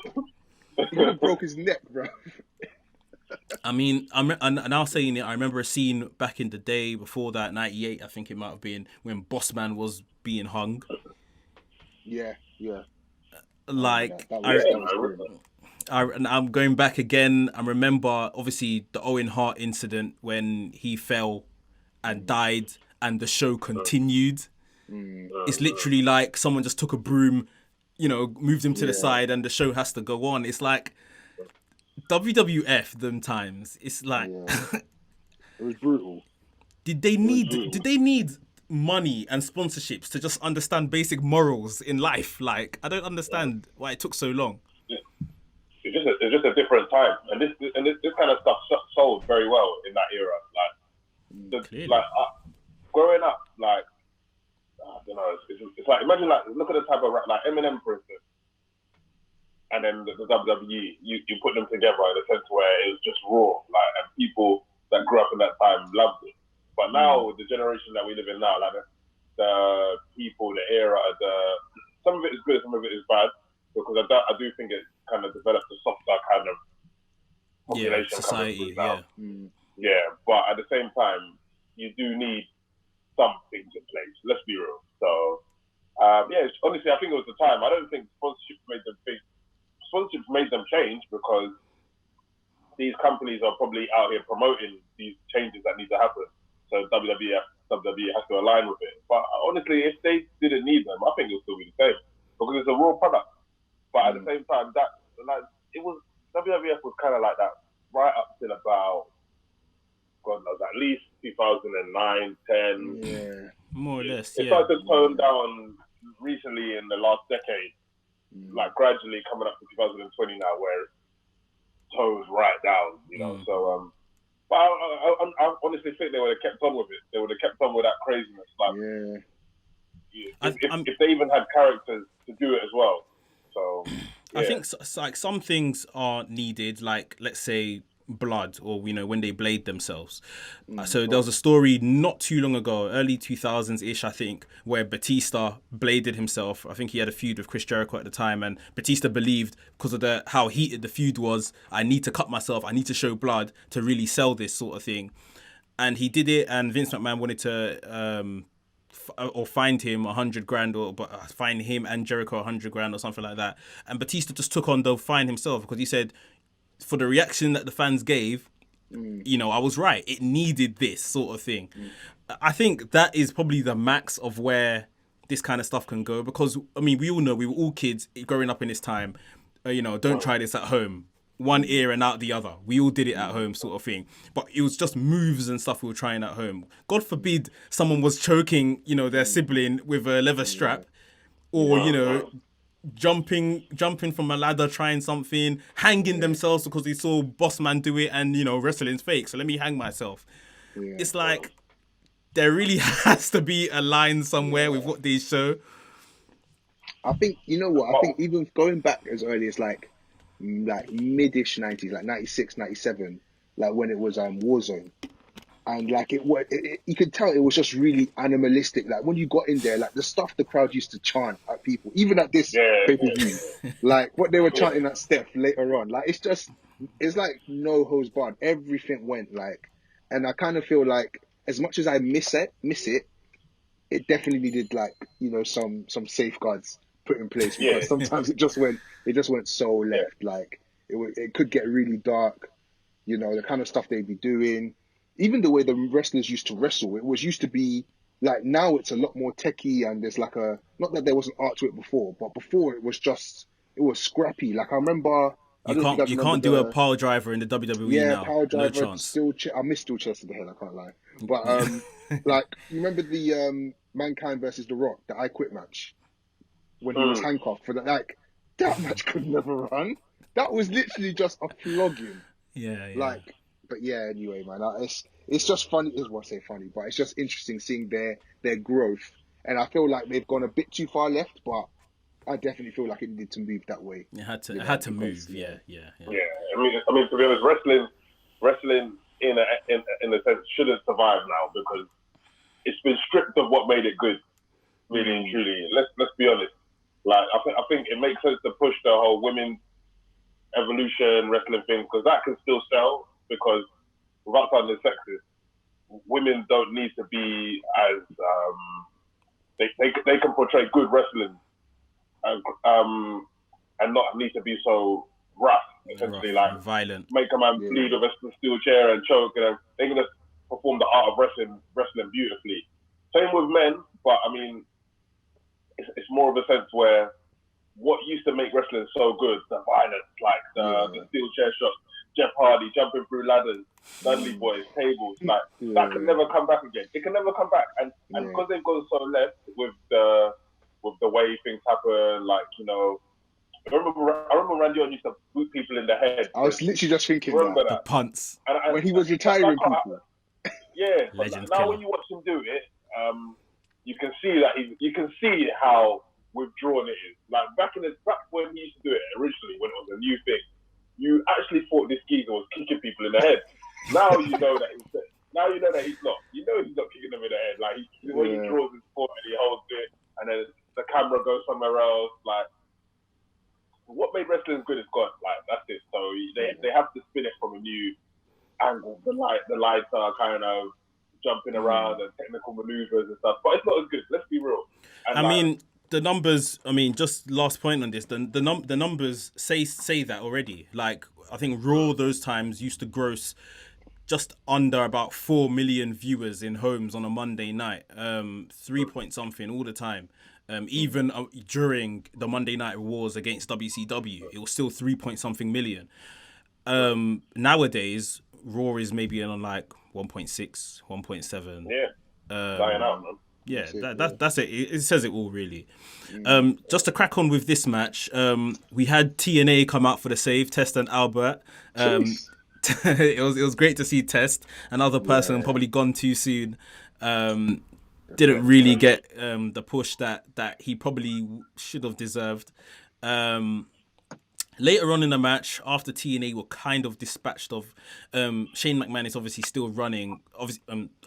He could have broke his neck, bro. I mean, and now saying it, I remember a scene back in the day before that, 98, I think it might have been, when Bossman was being hung. Yeah. Like, and I'm going back again. I remember, obviously, the Owen Hart incident when he fell and died and the show continued. It's literally like someone just took a broom, moved him to the side and the show has to go on. It's like WWF them times. It's like it was brutal. Did they need money and sponsorships to just understand basic morals in life? Like, I don't understand why it took so long. It's just a different time, and this kind of stuff sold very well in that era. Growing up, like, I don't know, it's like, imagine, like, look at the type of rap, like Eminem, for instance, and then the WWE, you put them together in a sense where it was just raw, like, and people that grew up in that time loved it. But now, with the generation that we live in now, like, the people, the era, some of it is good, some of it is bad, because I do think it kind of developed a softer kind of population society, Yeah, but at the same time, you do need some things in place. Let's be real. So, honestly, I think it was the time. I don't think sponsorships made them change, because these companies are probably out here promoting these changes that need to happen. So WWE has to align with it. But honestly, if they didn't need them, I think it would still be the same, because it's a raw product. But at the same time, WWF was kind of like that right up till about, God knows, at least 2009, 10. Yeah. More or less, It started to tone down recently in the last decade, like gradually coming up to 2020 now, where it tones right down, So, but I honestly think they would have kept on with it. They would have kept on with that craziness. Like, if they even had characters to do it as well. So, I think like some things are needed, like, let's say, blood, or when they blade themselves. So there was a story not too long ago, early 2000s-ish, I think, where Batista bladed himself. I think he had a feud with Chris Jericho at the time, and Batista believed, because of how heated the feud was, I need to cut myself, I need to show blood to really sell this sort of thing. And he did it, and Vince McMahon wanted to or find him $100,000, or fine him and Jericho $100,000 or something like that. And Batista just took on the fine himself, because he said, for the reaction that the fans gave, I was right. It needed this sort of thing. I think that is probably the max of where this kind of stuff can go, because, I mean, we all know, we were all kids growing up in this time, don't try this at home. One ear and out the other. We all did it at home, sort of thing. But it was just moves and stuff we were trying at home. God forbid someone was choking, their sibling with a leather strap, or, jumping from a ladder, trying something, hanging themselves because they saw Bossman do it, and, wrestling's fake, so let me hang myself. Yeah. It's like, there really has to be a line somewhere with what they show. I think, I think even going back as early as like mid-ish 90s, like 96, 97, like when it was Warzone. And like you could tell it was just really animalistic. Like when you got in there, like the stuff the crowd used to chant at people, even at this pay-per-view, like what they were chanting at Steph later on. Like it's like no hose barred. Everything went like, and I kind of feel like as much as I miss it, it definitely needed like, you know, some safeguards put in place, because sometimes it just went so left. Like it could get really dark. You know, the kind of stuff they'd be doing. Even the way the wrestlers used to wrestle, it was used to be like, now it's a lot more techie, and there's like not that there wasn't art to it before, but before it was scrappy. Like I remember, you can't do a power driver in the WWE now. Power driver, no chance. I miss steel chest to the head, I can't lie. But like, you remember the Mankind versus The Rock, the I Quit match, when he was handcuffed for that? Like that match could never run. That was literally just a flogging. Yeah. Like. But yeah, anyway, man, it's just funny. I won't say funny, but it's just interesting seeing their growth. And I feel like they've gone a bit too far left, but I definitely feel like it needed to move that way. It had to move. Yeah. I mean, to be honest, wrestling in a sense shouldn't survive now, because it's been stripped of what made it good, really and truly. Let's be honest. Like I think it makes sense to push the whole women's evolution wrestling thing, because that can still sell. Because without sounding sexist, women don't need to be as they can portray good wrestling and not need to be so rough, essentially, like violent, make a man bleed with a steel chair and choke. They're gonna perform the art of wrestling beautifully. Same with men, but I mean, it's more of a sense where what used to make wrestling so good, the violence, like the steel chair shots, Jeff Hardy jumping through ladders, Dudley boys, tables, like that can never come back again. It can never come back, and because they've gone so left with the way things happen, like, you know, I remember Randy Orton used to boot people in the head. I was literally just thinking that. The punts. And when he was retiring people. Yeah, but now when you watch him do it, you can see that you can see how withdrawn it is. Like back when he used to do it originally, when it was a new thing, you actually thought this geezer was kicking people in the head. Now you know that he's not. You know he's not kicking them in the head. Like when he draws his foot and he holds it, and then the camera goes somewhere else. Like what made wrestling good is gone. Like that's it. So they have to spin it from a new angle. The lights are kind of jumping around and technical maneuvers and stuff, but it's not as good. Let's be real. And I mean, the numbers. I mean, just last point on this. The numbers say that already. Like I think Raw those times used to gross just under about 4 million viewers in homes on a Monday night. 3 point something all the time. Even during the Monday Night Wars against WCW, it was still 3 point something million. Nowadays, Raw is maybe on like 1.6, 1.7. Yeah, dying out, man. Yeah, that's it. It says it all, really. Just to crack on with this match, we had TNA come out for the save, Test and Albert. It was great to see Test, another person probably gone too soon. Didn't really get the push that he probably should have deserved. Later on in the match, after TNA were kind of dispatched of, Shane McMahon is obviously still running. Obviously,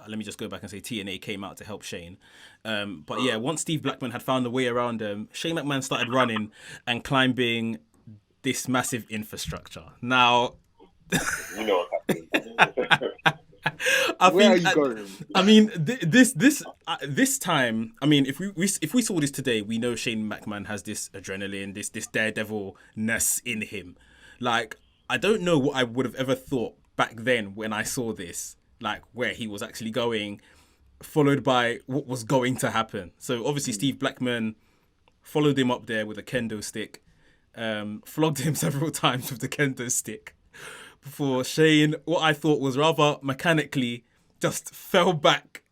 let me just go back and say TNA came out to help Shane. But yeah, once Steve Blackman had found a way around him, Shane McMahon started running and climbing this massive infrastructure. Now, you know what happened. Where are you going? I mean, this time, I mean, if we saw this today, we know Shane McMahon has this adrenaline, this daredevil-ness in him. Like, I don't know what I would have ever thought back then when I saw this, like where he was actually going, followed by what was going to happen. So obviously Steve Blackman followed him up there with a kendo stick, flogged him several times with the kendo stick. For Shane, what I thought was rather mechanically just fell back,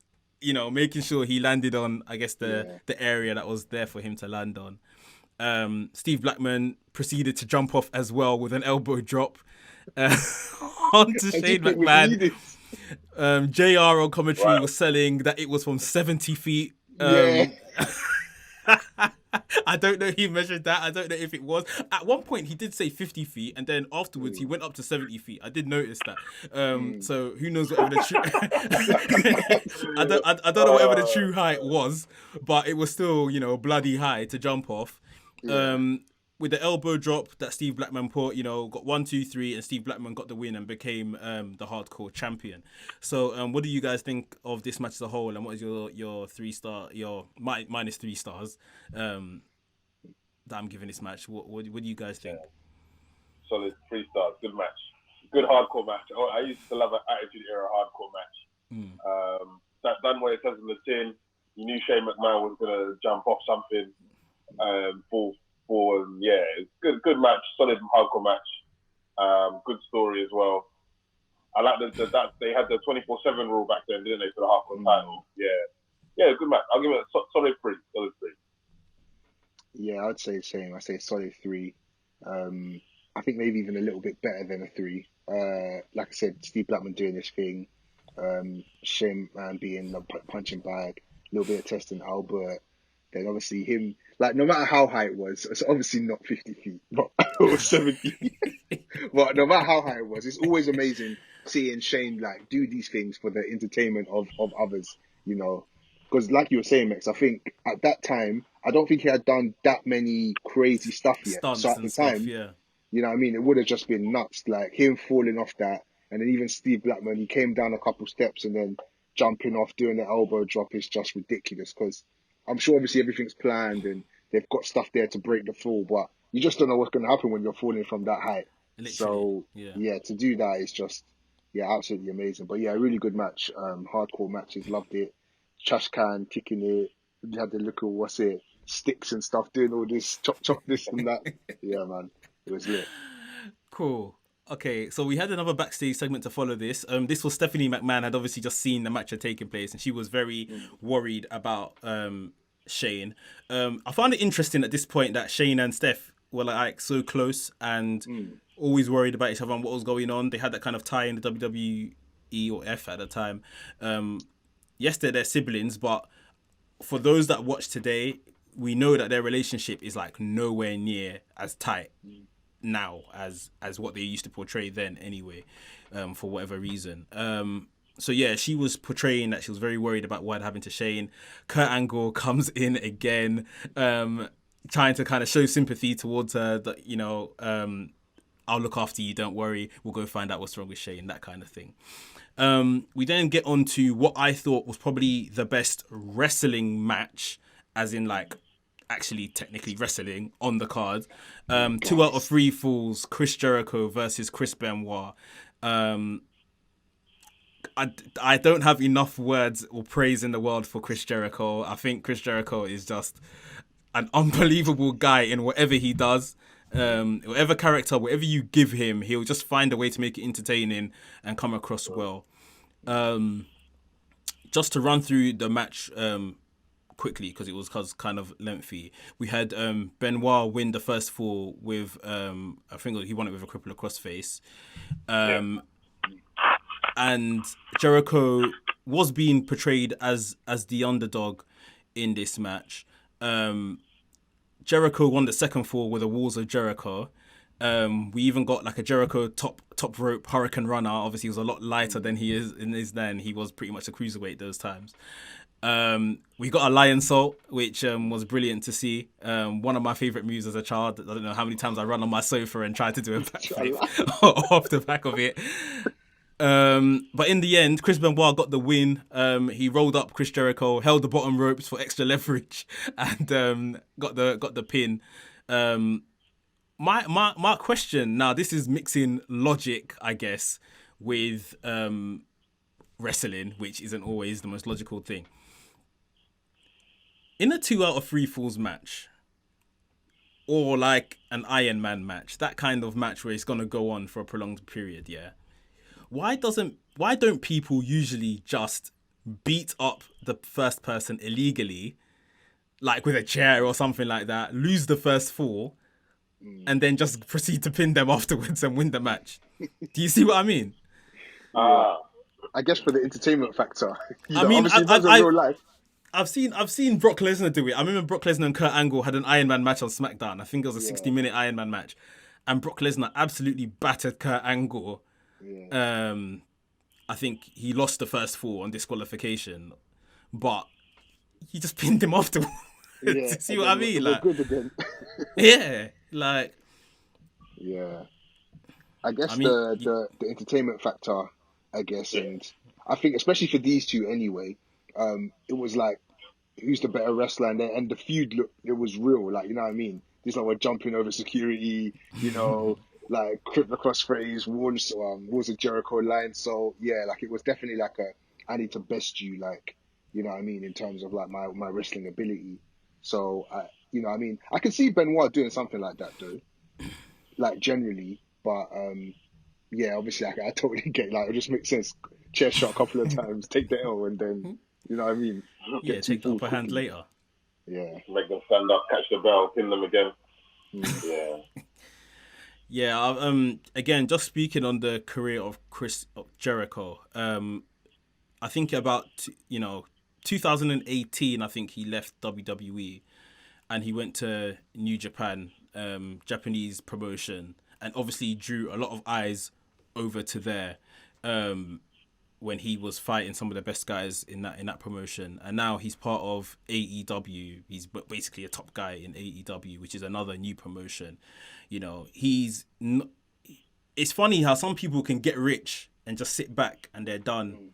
you know, making sure he landed on, I guess, the area that was there for him to land on. Steve Blackman proceeded to jump off as well with an elbow drop onto Shane McMahon. JR on commentary was selling that it was from 70 feet. I don't know if he measured that. I don't know if it was. At one point, he did say 50 feet, and then afterwards, he went up to 70 feet. I did notice that. So who knows whatever the true... I don't know whatever the true height was, but it was still, bloody high to jump off. Yeah. With the elbow drop that Steve Blackman put, got 1, 2, 3, and Steve Blackman got the win and became the hardcore champion. So, what do you guys think of this match as a whole? And what is your 3-star, your minus 3 stars that I'm giving this match? What do you guys think? Solid 3 stars. Good match. Good hardcore match. I used to love an Attitude Era hardcore match. That done what it says in the tin. You knew Shane McMahon was gonna jump off something. It's good match, solid hardcore match. Good story as well. I like that they had the 24/7 rule back then, didn't they, for the hardcore title? Yeah, good match. I'll give it a solid 3. Yeah, I'd say the same. I say solid 3. I think maybe even a little bit better than a 3. Like I said, Steve Blackman doing this thing, Shane McMahon being the punching bag, a little bit of testing Albert. Then obviously him, like, no matter how high it was, it's obviously not 50 feet, but or 70. But no matter how high it was, it's always amazing seeing Shane like do these things for the entertainment of others, Because like you were saying, Max, I think at that time, I don't think he had done that many crazy stuff yet. Stunts so at the time, yeah. You know what I mean? It would have just been nuts, like him falling off that, and then even Steve Blackman, he came down a couple steps and then jumping off, doing the elbow drop is just ridiculous because I'm sure obviously everything's planned and they've got stuff there to break the fall, but you just don't know what's going to happen when you're falling from that height. Literally, so, to do that is just, absolutely amazing. But really good match. Hardcore matches, loved it. Trash can, kicking it. You had the little, sticks and stuff, doing all this, chop this and that. Yeah, man. It was lit. Cool. Okay, so we had another backstage segment to follow this. This was Stephanie McMahon had obviously just seen the match had taken place, and she was very worried about Shane. I found it interesting at this point that Shane and Steph were like so close and always worried about each other and what was going on. They had that kind of tie in the WWE or F at the time. Yes, they're siblings, but for those that watch today, we know that their relationship is like nowhere near as tight now as what they used to portray then anyway, for whatever reason. So she was portraying that she was very worried about what happened to Shane. Kurt Angle comes in again, trying to kind of show sympathy towards her that, I'll look after you, don't worry, we'll go find out what's wrong with Shane, that kind of thing. We then get on to what I thought was probably the best wrestling match, as in like actually technically wrestling on the card. 2 out of 3 falls, Chris Jericho versus Chris Benoit. I don't have enough words or praise in the world for Chris Jericho. I think Chris Jericho is just an unbelievable guy in whatever he does. Whatever character, whatever you give him, he'll just find a way to make it entertaining and come across well. Just to run through the match quickly, because it was kind of lengthy. We had Benoit win the first fall with, I think he won it with a crippler crossface. And Jericho was being portrayed as the underdog in this match. Jericho won the second fall with the Walls of Jericho. We even got like a Jericho top rope Hurricane Runner. Obviously, he was a lot lighter than he is then. He was pretty much a cruiserweight those times. We got a Lion Salt, which was brilliant to see. One of my favourite moves as a child. I don't know how many times I run on my sofa and try to do a backflip off the back of it. But in the end, Chris Benoit got the win. He rolled up Chris Jericho, held the bottom ropes for extra leverage, and got the pin. My question now, this is mixing logic, I guess, with wrestling, which isn't always the most logical thing. In a 2 out of 3 falls match, or like an Iron Man match, that kind of match where it's gonna go on for a prolonged period, why don't people usually just beat up the first person illegally, like with a chair or something like that, lose the first fall, and then just proceed to pin them afterwards and win the match? Do you see what I mean? I guess for the entertainment factor. Obviously it does in real life. I've seen Brock Lesnar do it. I remember Brock Lesnar and Kurt Angle had an Iron Man match on SmackDown. I think it was a 60-minute Iron Man match, and Brock Lesnar absolutely battered Kurt Angle. Yeah. I think he lost the first 4 on disqualification, but he just pinned him afterwards. Yeah. See what I mean? Like, good again. yeah, like. Yeah. I guess the entertainment factor, I guess, and I think especially for these two anyway, it was like who's the better wrestler, and the feud it was real, like, you know what I mean? It's like we're jumping over security, you know, like crippler crossface, was a Jericho line. So yeah, like it was definitely like I need to best you, like, you know what I mean, in terms of like my wrestling ability. So you know what I mean, I can see Benoit doing something like that though, like generally, but yeah, obviously I totally get, like, it just makes sense. Chair shot a couple of times, take the L, and then, you know what I mean? Yeah, take the upper hand later. Yeah. Make them stand up, catch the bell, pin them again. Yeah. Yeah, again, just speaking on the career of Chris Jericho, I think about, 2018, I think he left WWE and he went to New Japan, Japanese promotion, and obviously drew a lot of eyes over to there when he was fighting some of the best guys in that promotion. And now he's part of AEW. He's basically a top guy in AEW, which is another new promotion. You know, it's funny how some people can get rich and just sit back and they're done.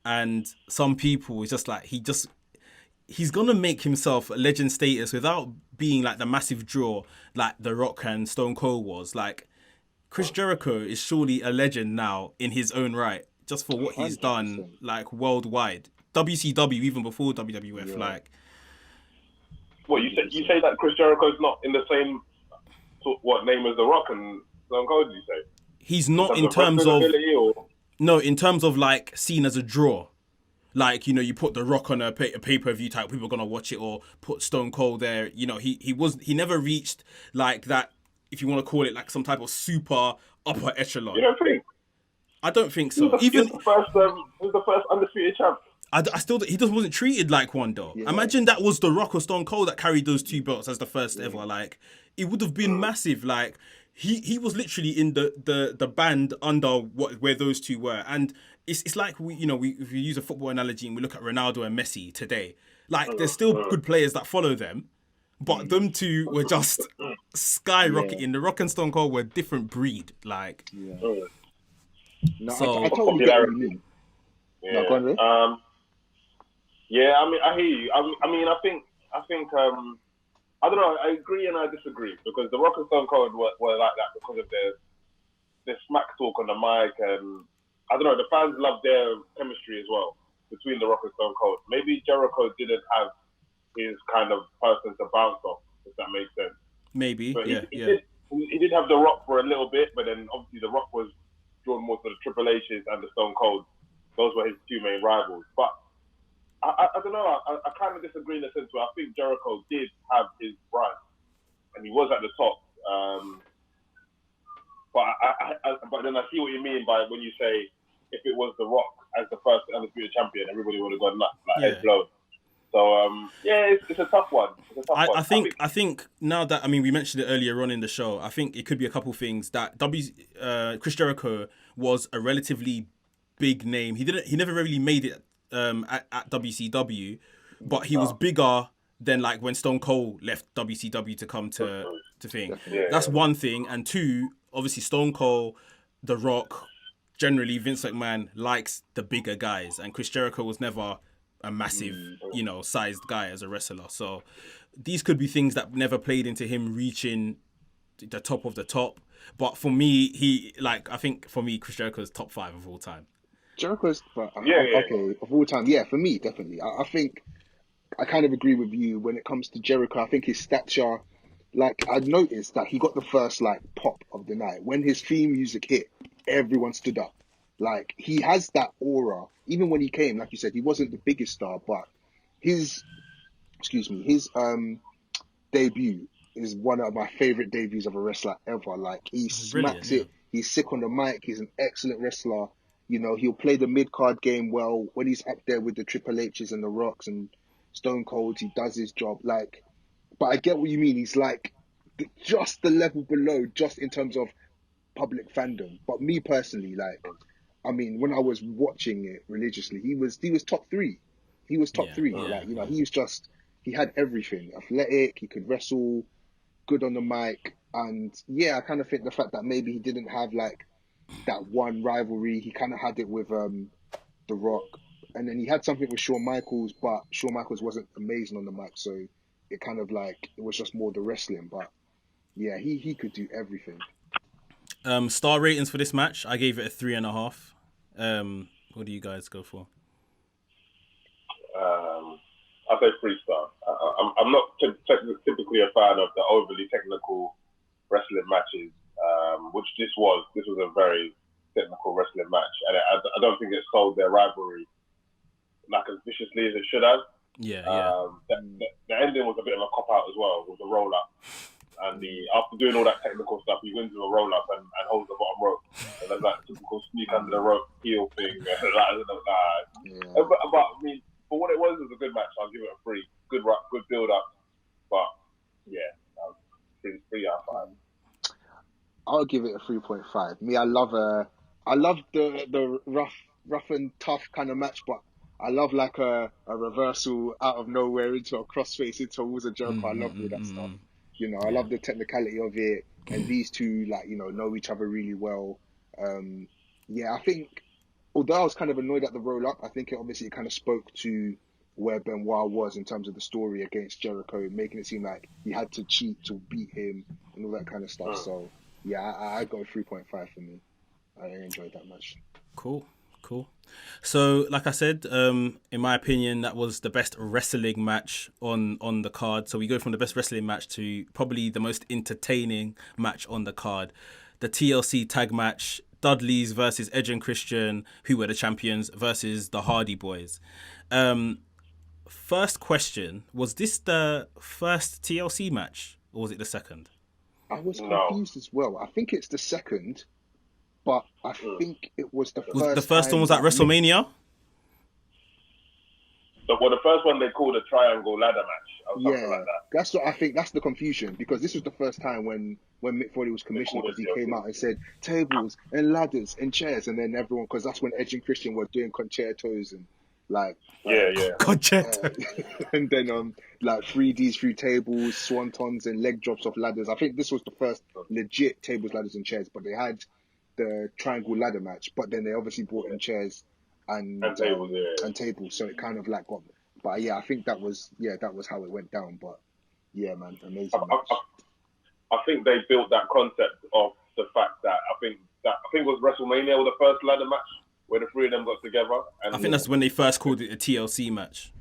And some people, it's just like, he's going to make himself a legend status without being like the massive draw like The Rock and Stone Cold was. Like, Chris Jericho is surely a legend now in his own right, just for what he's 100%. Done, like, worldwide. WCW, even before WWF, like. Well, you say that Chris Jericho's not in the same name as The Rock and Stone Cold, you say? He's not in terms of... No, in terms of, like, seen as a draw. Like, you know, you put The Rock on a pay-per-view type, people are going to watch it, or put Stone Cold there. You know, he never reached, like, that, if you want to call it, like, some type of super upper echelon. You don't think? I don't think so. He was the first undefeated champ. He wasn't treated like one, though. Yeah. Imagine that was The Rock or Stone Cold that carried those 2 belts as the first ever. Like, it would have been massive. Like, he was literally in the band under where those 2 were. And it's like, if we use a football analogy and we look at Ronaldo and Messi today, like, there's still good players that follow them, but them 2 were just skyrocketing. Yeah. The Rock and Stone Cold were a different breed. Like, no, so, I totally get what you mean. Yeah. No, go on, Ray. Yeah, I mean, I hear you. I think, I don't know, I agree and I disagree, because The Rock and Stone Cold were like that because of their smack talk on the mic, and I don't know, the fans love their chemistry as well between The Rock and Stone Cold. Maybe Jericho didn't have his kind of person to bounce off, if that makes sense. Maybe, but he did have The Rock for a little bit, but then obviously The Rock was drawn more to the Triple H's and the Stone Cold. Those were his 2 main rivals. But I don't know, I kind of disagree in the sense where I think Jericho did have his brand and he was at the top. But then I see what you mean by when you say if it was The Rock as the first undisputed champion, everybody would have gone nuts, like head blown. So it's a tough one. I think now that, I mean, we mentioned it earlier on in the show, I think it could be a couple things that Chris Jericho was a relatively big name. He never really made it at WCW, but he was bigger than, like, when Stone Cold left WCW to come to thing. That's one thing. And 2, obviously Stone Cold, The Rock, generally Vince McMahon likes the bigger guys, and Chris Jericho was never a massive, sized guy as a wrestler. So these could be things that never played into him reaching the top of the top. But for me, I think for me, Chris Jericho's top 5 of all time. Jericho's, okay, of all time. Yeah, for me, definitely. I think I kind of agree with you when it comes to Jericho. I think his stature, like, I'd noticed that he got the first, like, pop of the night. When his theme music hit, everyone stood up. Like, he has that aura. Even when he came, like you said, he wasn't the biggest star, but his debut is one of my favorite debuts of a wrestler ever. Like, he smacks it. He's sick on the mic. He's an excellent wrestler. You know, he'll play the mid-card game well when he's up there with the Triple H's and the Rocks and, Stone Cold, he does his job. Like, but I get what you mean. He's like just the level below, just in terms of public fandom. But me personally, like, I mean, when I was watching it religiously, he was top three. He was top three. Like, you know, he had everything. Athletic, he could wrestle, good on the mic. And yeah, I kind of think the fact that maybe he didn't have like that one rivalry, he kind of had it with The Rock. And then he had something with Shawn Michaels, but Shawn Michaels wasn't amazing on the mic. So it kind of like, it was just more the wrestling. But yeah, he could do everything. Star ratings for this match, I gave it a 3.5. What do you guys go for? I'll say 3 star. I'm not typically a fan of the overly technical wrestling matches, which this was. This was a very technical wrestling match, and I don't think it sold their rivalry like as viciously as it should have. The ending was a bit of a cop out as well with the roll up, and after doing all that technical stuff, he wins with a roll up and holds the bottom rope, and there's that typical sneak under the rope heel thing. But I mean, for what it was a good match. I'll give it a 3. Good build up, but yeah, 3 out of 5. I'll give it a 3.5. Me, I love the rough and tough kind of match, but I love like a reversal out of nowhere into a crossface into walls of Jericho. I love all that stuff. You know, I love the technicality of it, and these two, like, you know each other really well. I think, although I was kind of annoyed at the roll up, I think it kind of spoke to where Benoit was in terms of the story against Jericho, making it seem like he had to cheat to beat him and all that kind of stuff. So yeah, I got a 3.5 for me. I enjoyed that much. Cool. So, like I said, in my opinion, that was the best wrestling match on the card. So we go from the best wrestling match to probably the most entertaining match on the card. The TLC tag match, Dudleys versus Edge and Christian, who were the champions, versus the Hardy Boys. First question, was this the first TLC match, or was it the second? I was confused as well. I think it's the second, but I think it was the first. The first one was at WrestleMania? The first one they called a triangle ladder match. Or something like that. That's what I think. That's the confusion, because this was the first time when Mick Foley was commissioner, because he came out and said tables and ladders and chairs, and then everyone, because that's when Edge and Christian were doing concertos and concerto. And then like 3Ds through tables, swantons and leg drops off ladders. I think this was the first legit tables, ladders and chairs, but they had the triangle ladder match, but then they obviously brought in chairs and tables, so it kind of like got. But yeah, I think that was how it went down. But yeah, man, amazing. I think they built that concept of the fact that I think it was WrestleMania was the first ladder match where the 3 of them got together. And I think that's when they first called it a TLC match.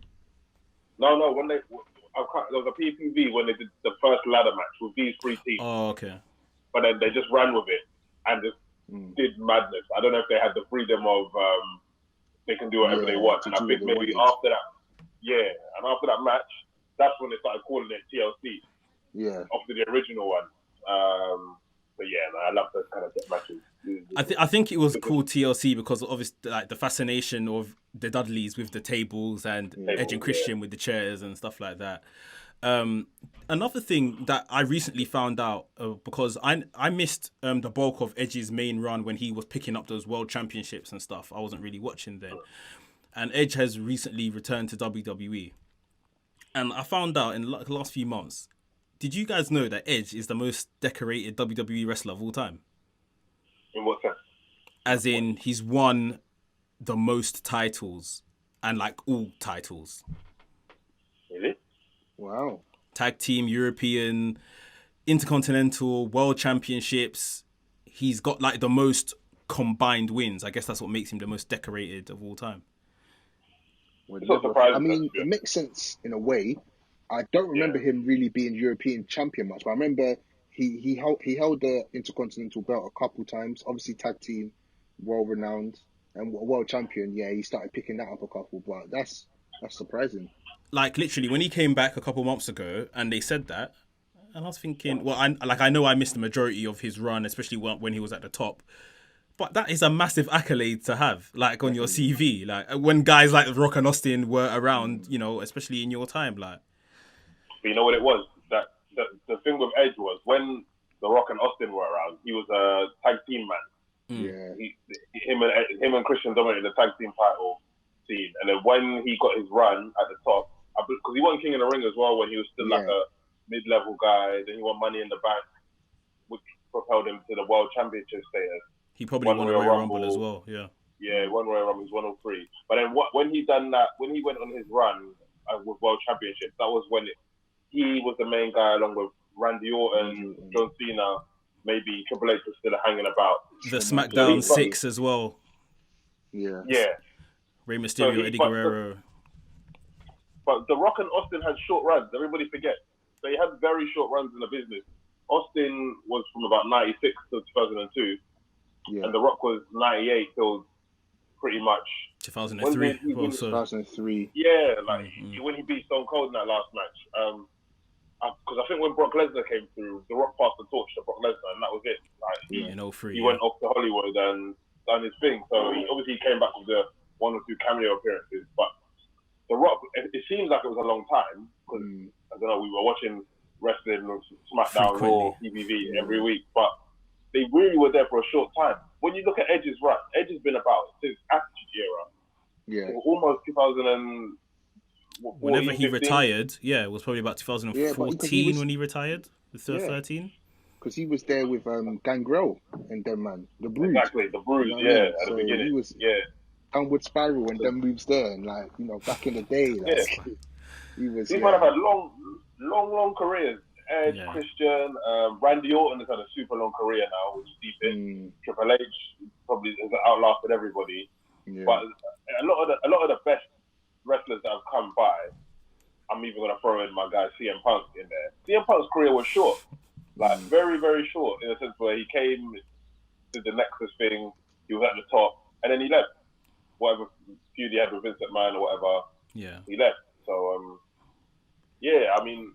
No, when there was a PPV when they did the first ladder match with these 3 teams. Oh, okay. But then they just ran with it and just did madness. I don't know if they had the freedom of they can do whatever they want. And I think maybe after that match, that's when they started calling it TLC. Yeah. After the original one. But yeah, man, I love those kind of matches. I think it was called TLC because obviously like the fascination of the Dudleys with the tables and Edge and Christian with the chairs and stuff like that. Another thing that I recently found out because I missed the bulk of Edge's main run when he was picking up those world championships and stuff. I wasn't really watching then. And Edge has recently returned to WWE. And I found out in the last few months, did you guys know that Edge is the most decorated WWE wrestler of all time? In what sense? As in, he's won the most titles and like all titles. Really? Wow. Tag team, European, Intercontinental, World Championships. He's got like the most combined wins. I guess that's what makes him the most decorated of all time. I mean, it makes sense in a way. I don't remember him really being European champion much, but I remember he held the Intercontinental belt a couple times. Obviously, tag team, world renowned, and world champion. Yeah, he started picking that up a couple, but that's surprising. Like literally, when he came back a couple months ago, and they said that, and I was thinking, well, I know I missed the majority of his run, especially when he was at the top. But that is a massive accolade to have, like, on your CV. Like, when guys like Rock and Austin were around, you know, especially in your time, like. But you know what it was? That the thing with Edge was when The Rock and Austin were around, he was a tag team man. Yeah. Him and Christian dominated the tag team title scene. And then when he got his run at the top, because he won King of the Ring as well when he was still like a mid-level guy. Then he won Money in the Bank, which propelled him to the World Championship status. He probably won a Royal Rumble as well, yeah. Yeah, one Royal Rumble, he was 103. But then when he done that, when he went on his run with World Championship, that was when he was the main guy along with Randy Orton, John Cena, maybe Triple H was still hanging about. The SmackDown 6 as well. Yeah. Yeah. Rey Mysterio, Eddie Guerrero. But The Rock and Austin had short runs. Everybody forgets. They had very short runs in the business. Austin was from about 96 to 2002. Yeah. And The Rock was 98 till pretty much 2003. 2003. Yeah, like when he beat Stone Cold in that last match. Because I think when Brock Lesnar came through, The Rock passed the torch to Brock Lesnar, and that was it. Like, in 03. He went off to Hollywood and done his thing. So he obviously came back with the 1 or 2 cameo appearances. But The Rock, it seems like it was a long time because I don't know, we were watching wrestling, SmackDown, Raw, TVV every week, but they really were there for a short time. When you look at Edge's run, Edge has been about since Attitude Era. Yeah. Almost 2000 and... Whenever he retired, it was probably about 2014 when he retired, the 13. Because he was there with Gangrel and them, man. The Bruise. Exactly, the Bruise, at the beginning. He was downward spiral and them moves there. And, like, you know, back in the day, like, he was... These men have had long careers. Edge, Christian, Randy Orton has had a super long career now, which is deep in. Triple H probably has outlasted everybody. Yeah. But a lot of the best wrestlers that have come by, I'm even going to throw in my guy CM Punk in there. CM Punk's career was short, like very, very short, in a sense where he came, did the Nexus thing, he was at the top, and then he left. Whatever feud he had with Vince McMahon or whatever, he left. So, I mean,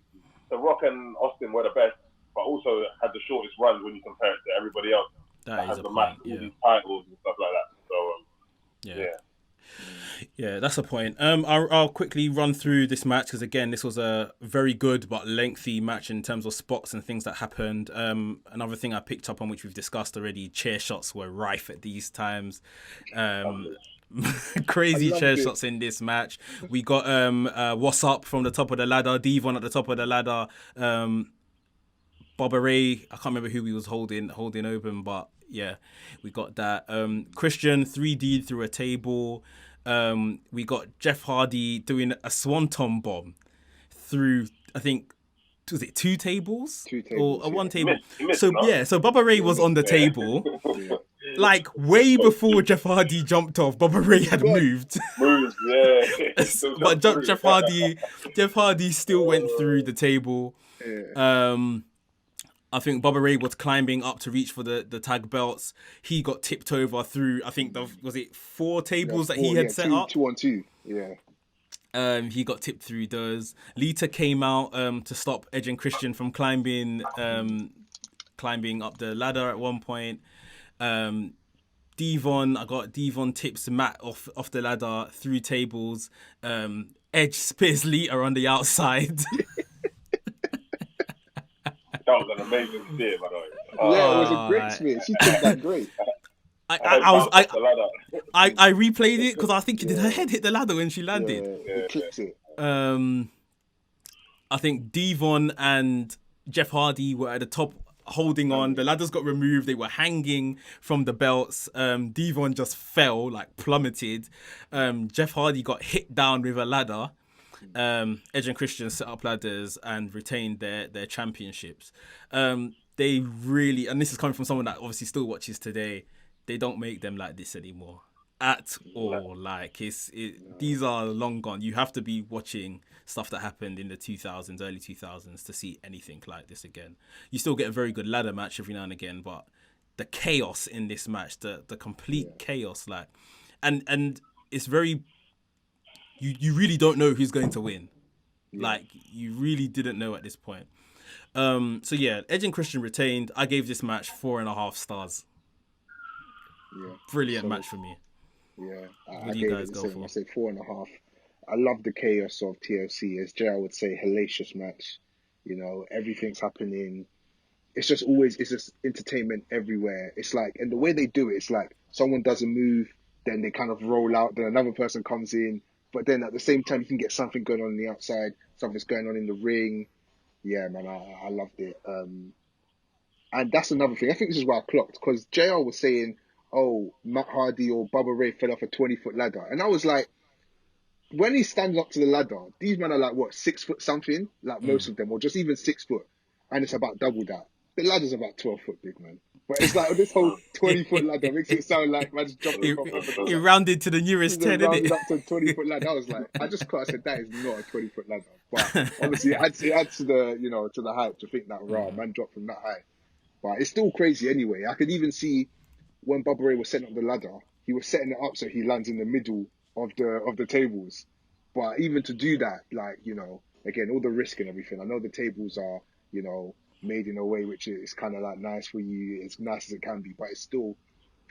The Rock and Austin were the best, but also had the shortest runs when you compare it to everybody else that has the match, all these titles and stuff like that. So, Yeah, that's a point. I'll quickly run through this match because, again, this was a very good but lengthy match in terms of spots and things that happened. Another thing I picked up on, which we've discussed already, chair shots were rife at these times. Crazy chair shots in this match. We got What's Up from the top of the ladder, Devon at the top of the ladder, Bubba Ray, I can't remember who he was holding open, but yeah, we got that. Christian 3D through a table. We got Jeff Hardy doing a swanton bomb through, I think, was it 2 tables? 2 tables. Or one table. So Bubba Ray was on the table. Like, way before Jeff Hardy jumped off, Bubba Ray had moved. But Jeff Hardy still went through the table. I think Bubba Ray was climbing up to reach for the tag belts. He got tipped over through, I think, was it 4 tables that he had set up? 2 on 2, he got tipped through those. Lita came out to stop Edge and Christian from climbing up the ladder at one point. Devon tips Matt off the ladder through tables. Edge spears Lita on the outside. That was an amazing steer, by the way. It was a great spear. She did that great. I replayed it because I think did her head hit the ladder when she landed? It clips it. I think Devon and Jeff Hardy were at the top holding on. The ladders got removed. They were hanging from the belts. Devon just fell, like plummeted. Jeff Hardy got hit down with a ladder. Edge and Christian set up ladders and retained their championships. They really, and this is coming from someone that obviously still watches today, they don't make them like this anymore at all. Like these are long gone. You have to be watching stuff that happened in the 2000s, early 2000s to see anything like this again. You still get a very good ladder match every now and again, but the chaos in this match, the complete chaos, like, and it's very, you really don't know who's going to win. Like, you really didn't know at this point. So yeah, Edge and Christian retained. I gave this match 4.5 stars. Yeah. Brilliant So, match for me. yeah, What I do you gave guys it the go same. for? I said 4.5. I love the chaos of TLC, as JR would say, hellacious match. You know, everything's happening. It's just always, it's just entertainment everywhere. It's like, and the way they do it, it's like someone does a move, then they kind of roll out, then another person comes in, but then at the same time, you can get something going on the outside, something's going on in the ring. Yeah, man, I loved it. And that's another thing. I think this is why I clocked, because JR was saying, oh, Matt Hardy or Bubba Ray fell off a 20-foot ladder. And I was like, when he stands up to the ladder, these men are like, what, 6 foot something? Like most of them, or just even 6 foot. And it's about double that. The ladder's about 12 foot big, man. But it's like this whole 20-foot ladder makes it sound like man's jumping off of It rounded to the nearest 10, didn't rounded it? up to a 20-foot ladder. I was like, I just caught, I said, that is not a 20-foot ladder. But obviously it adds to the, you know, to the hype to think that, man dropped from that high. But it's still crazy anyway. I could even see when Bubba Ray was setting up the ladder, he was setting it up so he lands in the middle of the tables. But even to do that, like, you know, again, all the risk and everything. I know the tables are, you know, made in a way which is kind of like nice for you, as nice as it can be, but it's still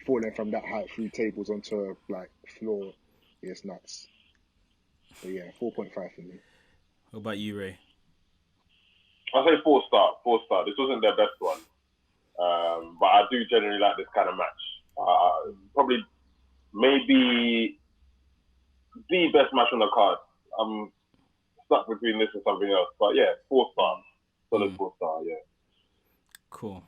falling from that height through tables onto like floor. It's nuts. But yeah, 4.5 for me. What about you, Ray? I'll say 4-star. 4-star. This wasn't their best one. But I do generally like this kind of match. Probably, maybe the best match on the card. I'm stuck between this and something else. But yeah, 4-star. Solid 4-star, yeah. Cool.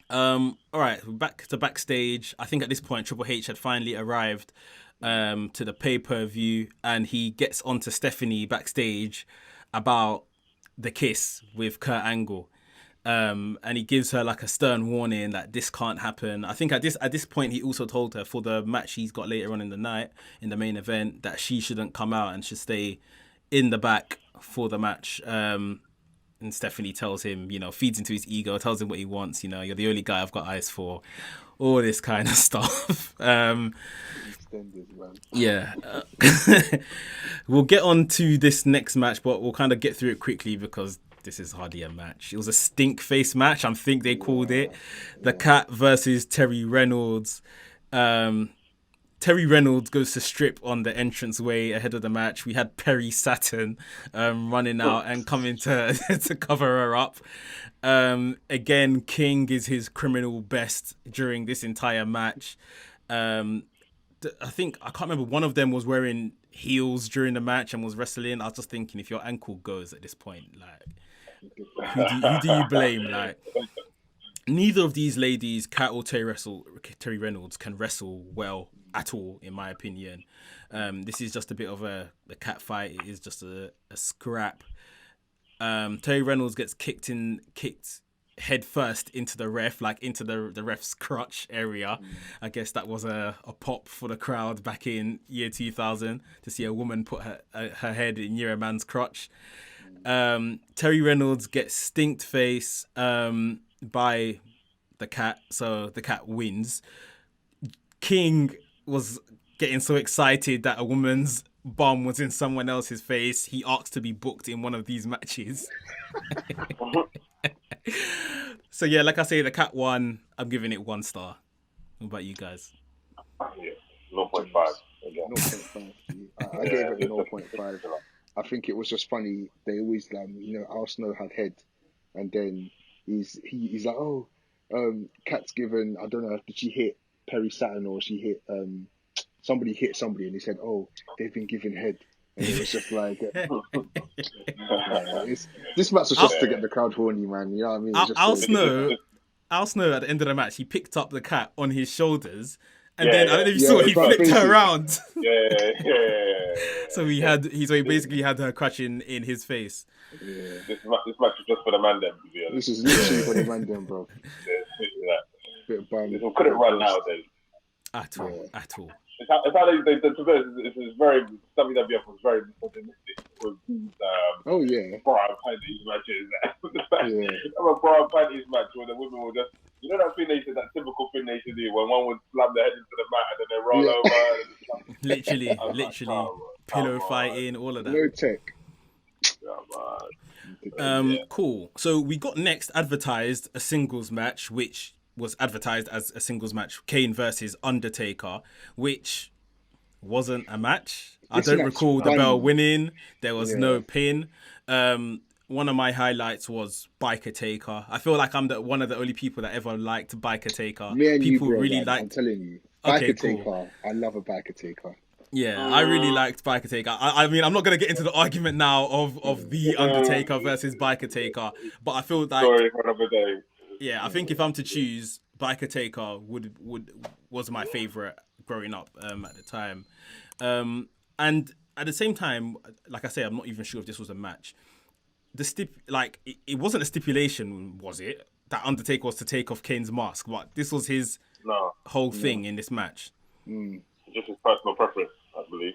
All right, back to backstage. I think at this point, Triple H had finally arrived to the pay-per-view, and he gets onto Stephanie backstage about the kiss with Kurt Angle. And he gives her like a stern warning that this can't happen. I think at this point he also told her for the match he's got later on in the night in the main event that she shouldn't come out and should stay in the back for the match. And Stephanie tells him, you know, feeds into his ego, tells him what he wants. You know, you're the only guy I've got eyes for. All this kind of stuff. Yeah. We'll get on to this next match, but we'll kind of get through it quickly because this is hardly a match. It was a stink face match, I think they called it. The Cat versus Terri Reynolds. Terri Reynolds goes to strip on the entranceway ahead of the match. We had Perry Saturn running out and coming to to cover her up. Again, King is his criminal best during this entire match. I think, I can't remember, one of them was wearing heels during the match and was wrestling. I was just thinking, if your ankle goes at this point, like, who do you blame? Like, neither of these ladies, Kat or Terri Reynolds, can wrestle well at all, in my opinion. This is just a bit of a cat fight. It is just a scrap. Terri Reynolds gets kicked head first into the ref, like into the ref's crotch area. I guess that was a pop for the crowd back in year 2000 to see a woman put her head near a man's crotch. Terri Reynolds gets stinked face by the Cat, so the Cat wins. King was getting so excited that a woman's bum was in someone else's face. He asked to be booked in one of these matches. So yeah, like I say, the Cat won. I'm giving it 1 star. What about you guys? Yeah, 0.5. Again. 0.5. I gave it a 0.5. I think it was just funny. They always, Arsenal had head, and then he's like, oh, Cat's given, I don't know, did she hit Perry Saturn or she hit somebody hit somebody, and he said, oh, they've been given head. And it was just like, this match was just to get the crowd horny, man. You know what I mean? Al Snow at the end of the match, he picked up the Cat on his shoulders, and then I don't know if you saw it, he flipped her around. So he basically had her crutching in his face. Yeah. This match is just for the man them. This is literally for the man them, bro. We couldn't run nowadays. At all. It's how it's very, WWF was very misogynistic with bra and panties matches. A bra and panties match where the women were just, you know that thing they said, that typical thing they should do when one would slam their head into the mat and then they roll over. Literally, pillow fighting, all of that. No tech. Cool. So we got next advertised a singles match, which was advertised as a singles match, Kane versus Undertaker, which wasn't a match. I don't recall the bell winning. There was no pin. One of my highlights was Biker Taker. I feel like I'm one of the only people that ever liked Biker Taker. Me and people you, bro, really man, liked. I'm telling you, Okay, Biker cool. Taker. I love a Biker Taker. Yeah, I really liked Biker Taker. I mean, I'm not going to get into the argument now of the Undertaker versus Biker Taker, but I feel like... Sorry for another day. Yeah, I think if I'm to choose, Biker Taker was my favourite growing up at the time. And at the same time, like I say, I'm not even sure if this was a match. It wasn't a stipulation, was it? That Undertaker was to take off Kane's mask, but this was his whole thing in this match. Just his personal preference, I believe.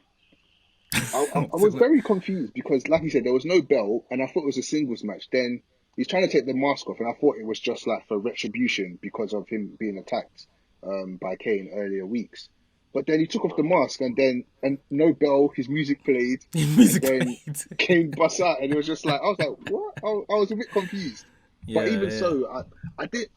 I was very confused because, like you said, there was no belt, and I thought it was a singles match. Then he's trying to take the mask off, and I thought it was just like for retribution because of him being attacked by Kane earlier weeks. But then he took off the mask, and no bell, his music played. Kane bust out, and it was just like, I was like, what? I was a bit confused. Yeah, but even so, I did.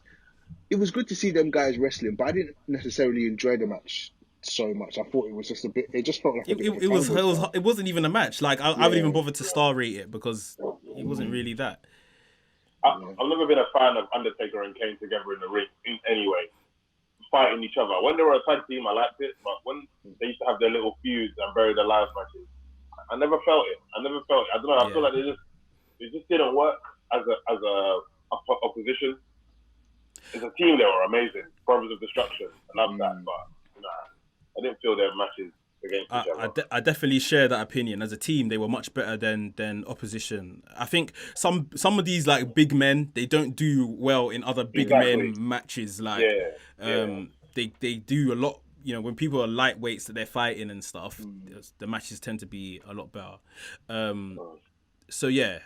It was good to see them guys wrestling, but I didn't necessarily enjoy the match so much. I thought it was just a bit. It just felt like it wasn't even a match. Like I haven't even bothered to star rate it because it wasn't really that. I've never been a fan of Undertaker and Kane together in the ring in any way, fighting each other. When they were a tag team, I liked it, but when they used to have their little feuds and buried alive matches, I never felt it. I don't know. I feel like it just didn't work as a opposition. As a team, they were amazing. Brothers of Destruction. I love that, but I didn't feel their matches against each other. I definitely share that opinion. As a team, they were much better than opposition. I think some of these like big men, they don't do well in other big men matches. Like they do a lot. You know, when people are lightweights that they're fighting and stuff, the matches tend to be a lot better. So yeah.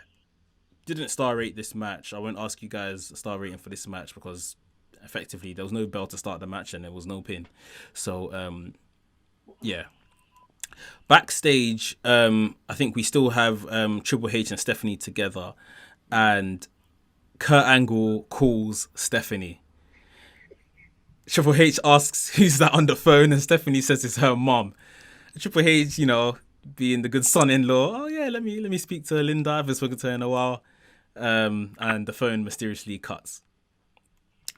Didn't star rate this match. I won't ask you guys a star rating for this match because effectively there was no bell to start the match and there was no pin. So yeah. Backstage, I think we still have Triple H and Stephanie together, and Kurt Angle calls Stephanie. Triple H asks who's that on the phone, and Stephanie says it's her mom. Triple H, you know, being the good son-in-law, oh yeah, let me speak to Linda. I haven't spoken to her in a while. And the phone mysteriously cuts.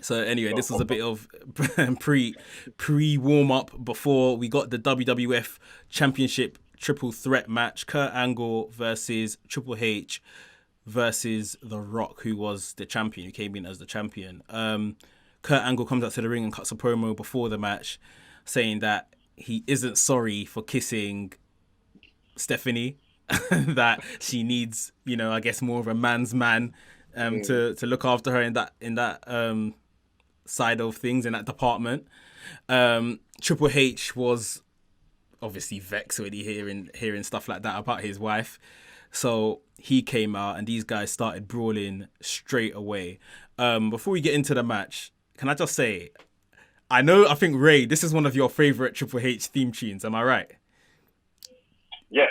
So anyway, this was a bit of pre warm up before we got the WWF Championship triple threat match: Kurt Angle versus Triple H versus The Rock, who was the champion, who came in as the champion. Kurt Angle comes out to the ring and cuts a promo before the match, saying that he isn't sorry for kissing Stephanie. That she needs, you know, I guess more of a man's man to look after her in that side of things, in that department. Triple H was obviously vexed when he hearing stuff like that about his wife. So he came out and these guys started brawling straight away. Before we get into the match, can I just say, I think Ray, this is one of your favorite Triple H theme tunes. Am I right? Yes.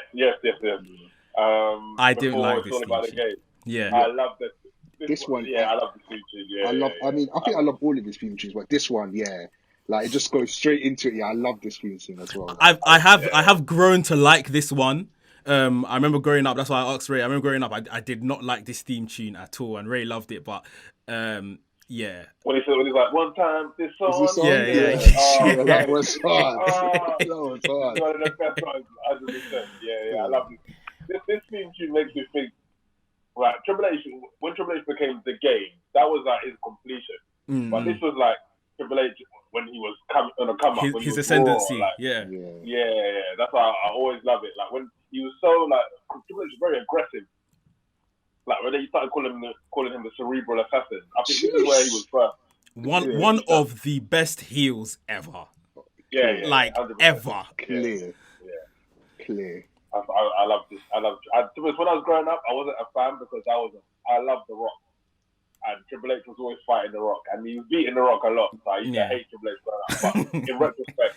I didn't like this theme tune. Yeah, I love this one. Yeah, I love the theme tune. Yeah, I think I love all of his theme tunes, but this one, like it just goes straight into it. Yeah, I love this theme tune as well. I have grown to like this one. I remember growing up. That's why I asked Ray. I remember growing up. I did not like this theme tune at all, and Ray loved it. But yeah. When he's like, one time, this song. Yeah. Oh, that was hard. That was hard. One of the best songs, 100%. Yeah. I love this. This theme tune makes me think, like, Triple H, when Triple H became the game, that was like his completion. Mm-hmm. But this was like Triple H when he was on a come up. His ascendancy, raw, like, yeah. That's why I always love it. Like, when he was so, like, Triple H was very aggressive. Like, when they started calling him the cerebral assassin, I think this is where he was first. One of the best heels ever. Yeah. Like, 100%. Ever. Clear. I love this. When I was growing up, I wasn't a fan because I loved The Rock. And Triple H was always fighting The Rock. And he was beating The Rock a lot. So I used to hate Triple H growing up. But in retrospect,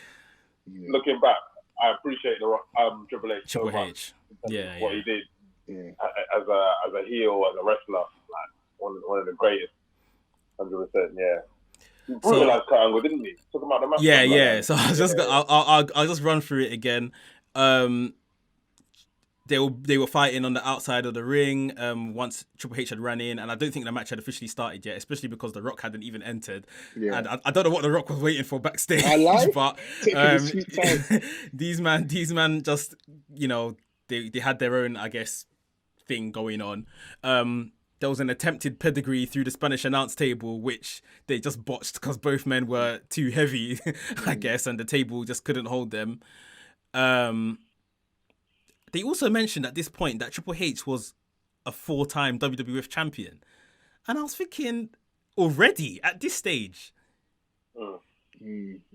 looking back, I appreciate The Rock, Triple H so much. What he did. Yeah. As a heel, as a wrestler, like one of the greatest, 100%. Yeah. He brutalized Kurt Angle, didn't he? Took him out the match. Yeah. So I was just I'll just run through it again. They were fighting on the outside of the ring once Triple H had ran in, and I don't think the match had officially started yet, especially because The Rock hadn't even entered. Yeah. And I don't know what The Rock was waiting for backstage. But these man just, you know, they had their own, I guess, thing going on. There was an attempted pedigree through the Spanish announce table, which they just botched because both men were too heavy, I guess, and the table just couldn't hold them. They also mentioned at this point that Triple H was a 4-time WWF champion. And I was thinking, already at this stage?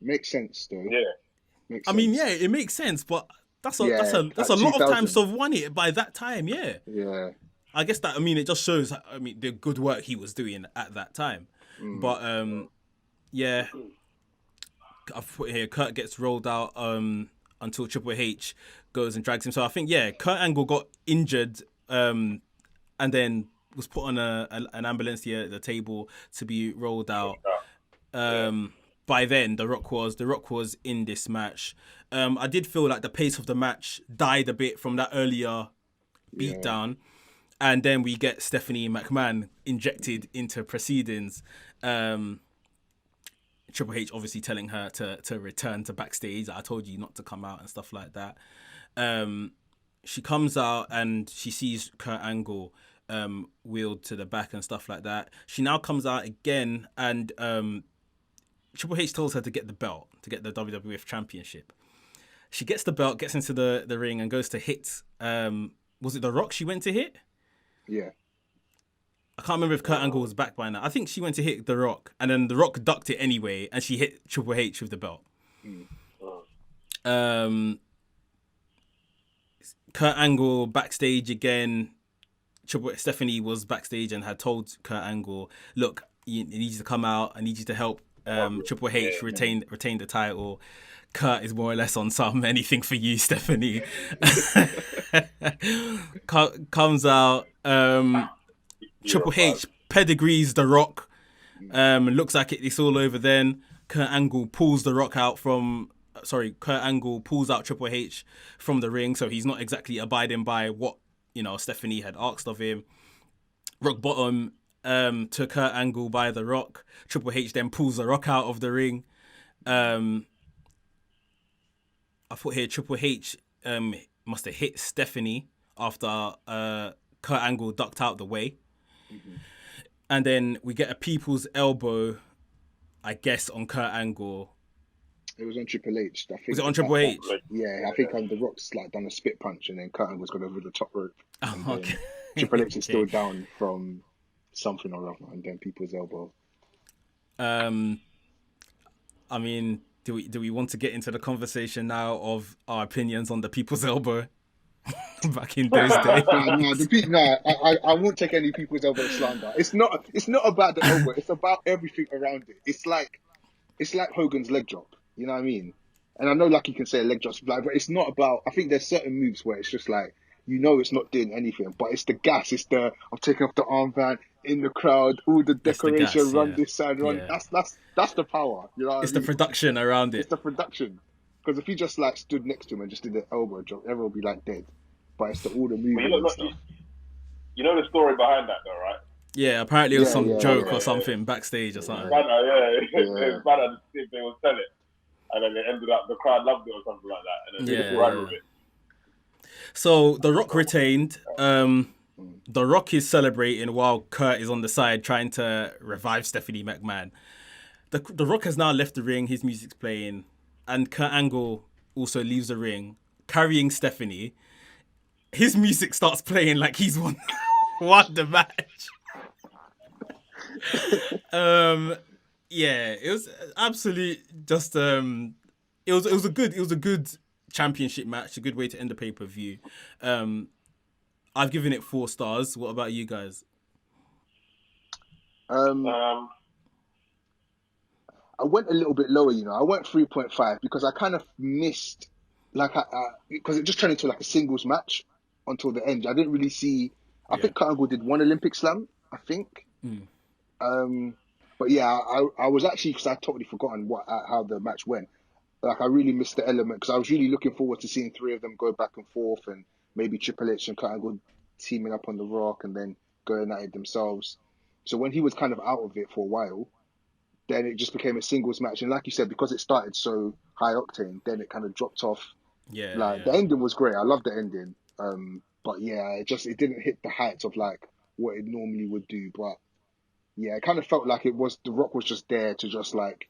Makes sense, though. Yeah. I mean, yeah, it makes sense, but that's a lot of times to have won it by that time, yeah. Yeah. I guess that, I mean, it just shows, I mean, the good work he was doing at that time. But, yeah, I've put here, Kurt gets rolled out until Triple H goes and drags him. So I think, yeah, Kurt Angle got injured and then was put on an ambulance here at the table to be rolled out. By then, The Rock was in this match. I did feel like the pace of the match died a bit from that earlier beatdown. And then we get Stephanie McMahon injected into proceedings. Triple H obviously telling her to return to backstage. I told you not to come out and stuff like that. She comes out and she sees Kurt Angle wheeled to the back and stuff like that. She now comes out again and Triple H tells her to get the belt, to get the WWF Championship. She gets the belt, gets into the ring and goes to hit. Was it The Rock she went to hit? Yeah. I can't remember if Kurt Angle was back by now. I think she went to hit The Rock, and then The Rock ducked it anyway, and she hit Triple H with the belt. Kurt Angle backstage again. Stephanie was backstage and had told Kurt Angle, "Look, I need you to come out. I need you to help Triple H retain the title." Kurt is more or less on some anything for you, Stephanie. Comes out. Triple H pedigrees The Rock. Looks like it's all over then. Kurt Angle pulls out Triple H from the ring, so he's not exactly abiding by what, Stephanie had asked of him. Rock bottom to Kurt Angle by The Rock. Triple H then pulls The Rock out of the ring. I thought here Triple H must have hit Stephanie after Kurt Angle ducked out the way. And then we get a people's elbow, I guess, on Kurt Angle. It was on Triple H. I think was it on Triple H? Yeah, I think The Rock's done a spit punch and then Kurt Angle's gone over the top rope. Oh, okay. Triple H is still down from something or other, and then people's elbow. I mean, do we want to get into the conversation now of our opinions on the people's elbow back in those days? I won't take any people's elbow slander. It's not about the elbow. It's about everything around it. It's like Hogan's leg drop. You know what I mean? And I know, like, you can say a leg drop's black, but it's not about. I think there's certain moves where it's just like, it's not doing anything, but it's the gas. It's the I'm taking off the armband in the crowd, all the decoration, run this side, run. Yeah. That's the power. You know, it's the production around it. It's the production. Because if you just stood next to him and just did the elbow drop, everyone would be dead. But it's all the movement and stuff. You know the story behind that, though, right? Yeah, apparently it was some joke or something backstage or something. It's bad if they would sell it, and then it ended up the crowd loved it or something like that, and then they ran with it. So The Rock retained. The Rock is celebrating while Kurt is on the side trying to revive Stephanie McMahon. The Rock has now left the ring. His music's playing, and Kurt Angle also leaves the ring carrying Stephanie. His music starts playing like he's won the match. It was absolute. Just it was a good championship match. A good way to end the pay-per-view. I've given it 4 stars. What about you guys? I went a little bit lower. I went 3.5 because I kind of missed because it just turned into a singles match until the end. I didn't really see. I think Kurt Angle did one Olympic slam. I think. But yeah, I was actually, because I'd totally forgotten how the match went. Like, I really missed the element, because I was really looking forward to seeing three of them go back and forth, and maybe Triple H and Kurt Angle teaming up on The Rock and then going at it themselves. So when he was kind of out of it for a while, then it just became a singles match. And like you said, because it started so high octane, then it kind of dropped off. Yeah. Like, the ending was great. I love the ending. But yeah, it didn't hit the heights of like what it normally would do. But yeah, it kind of felt like The Rock was just there to just like,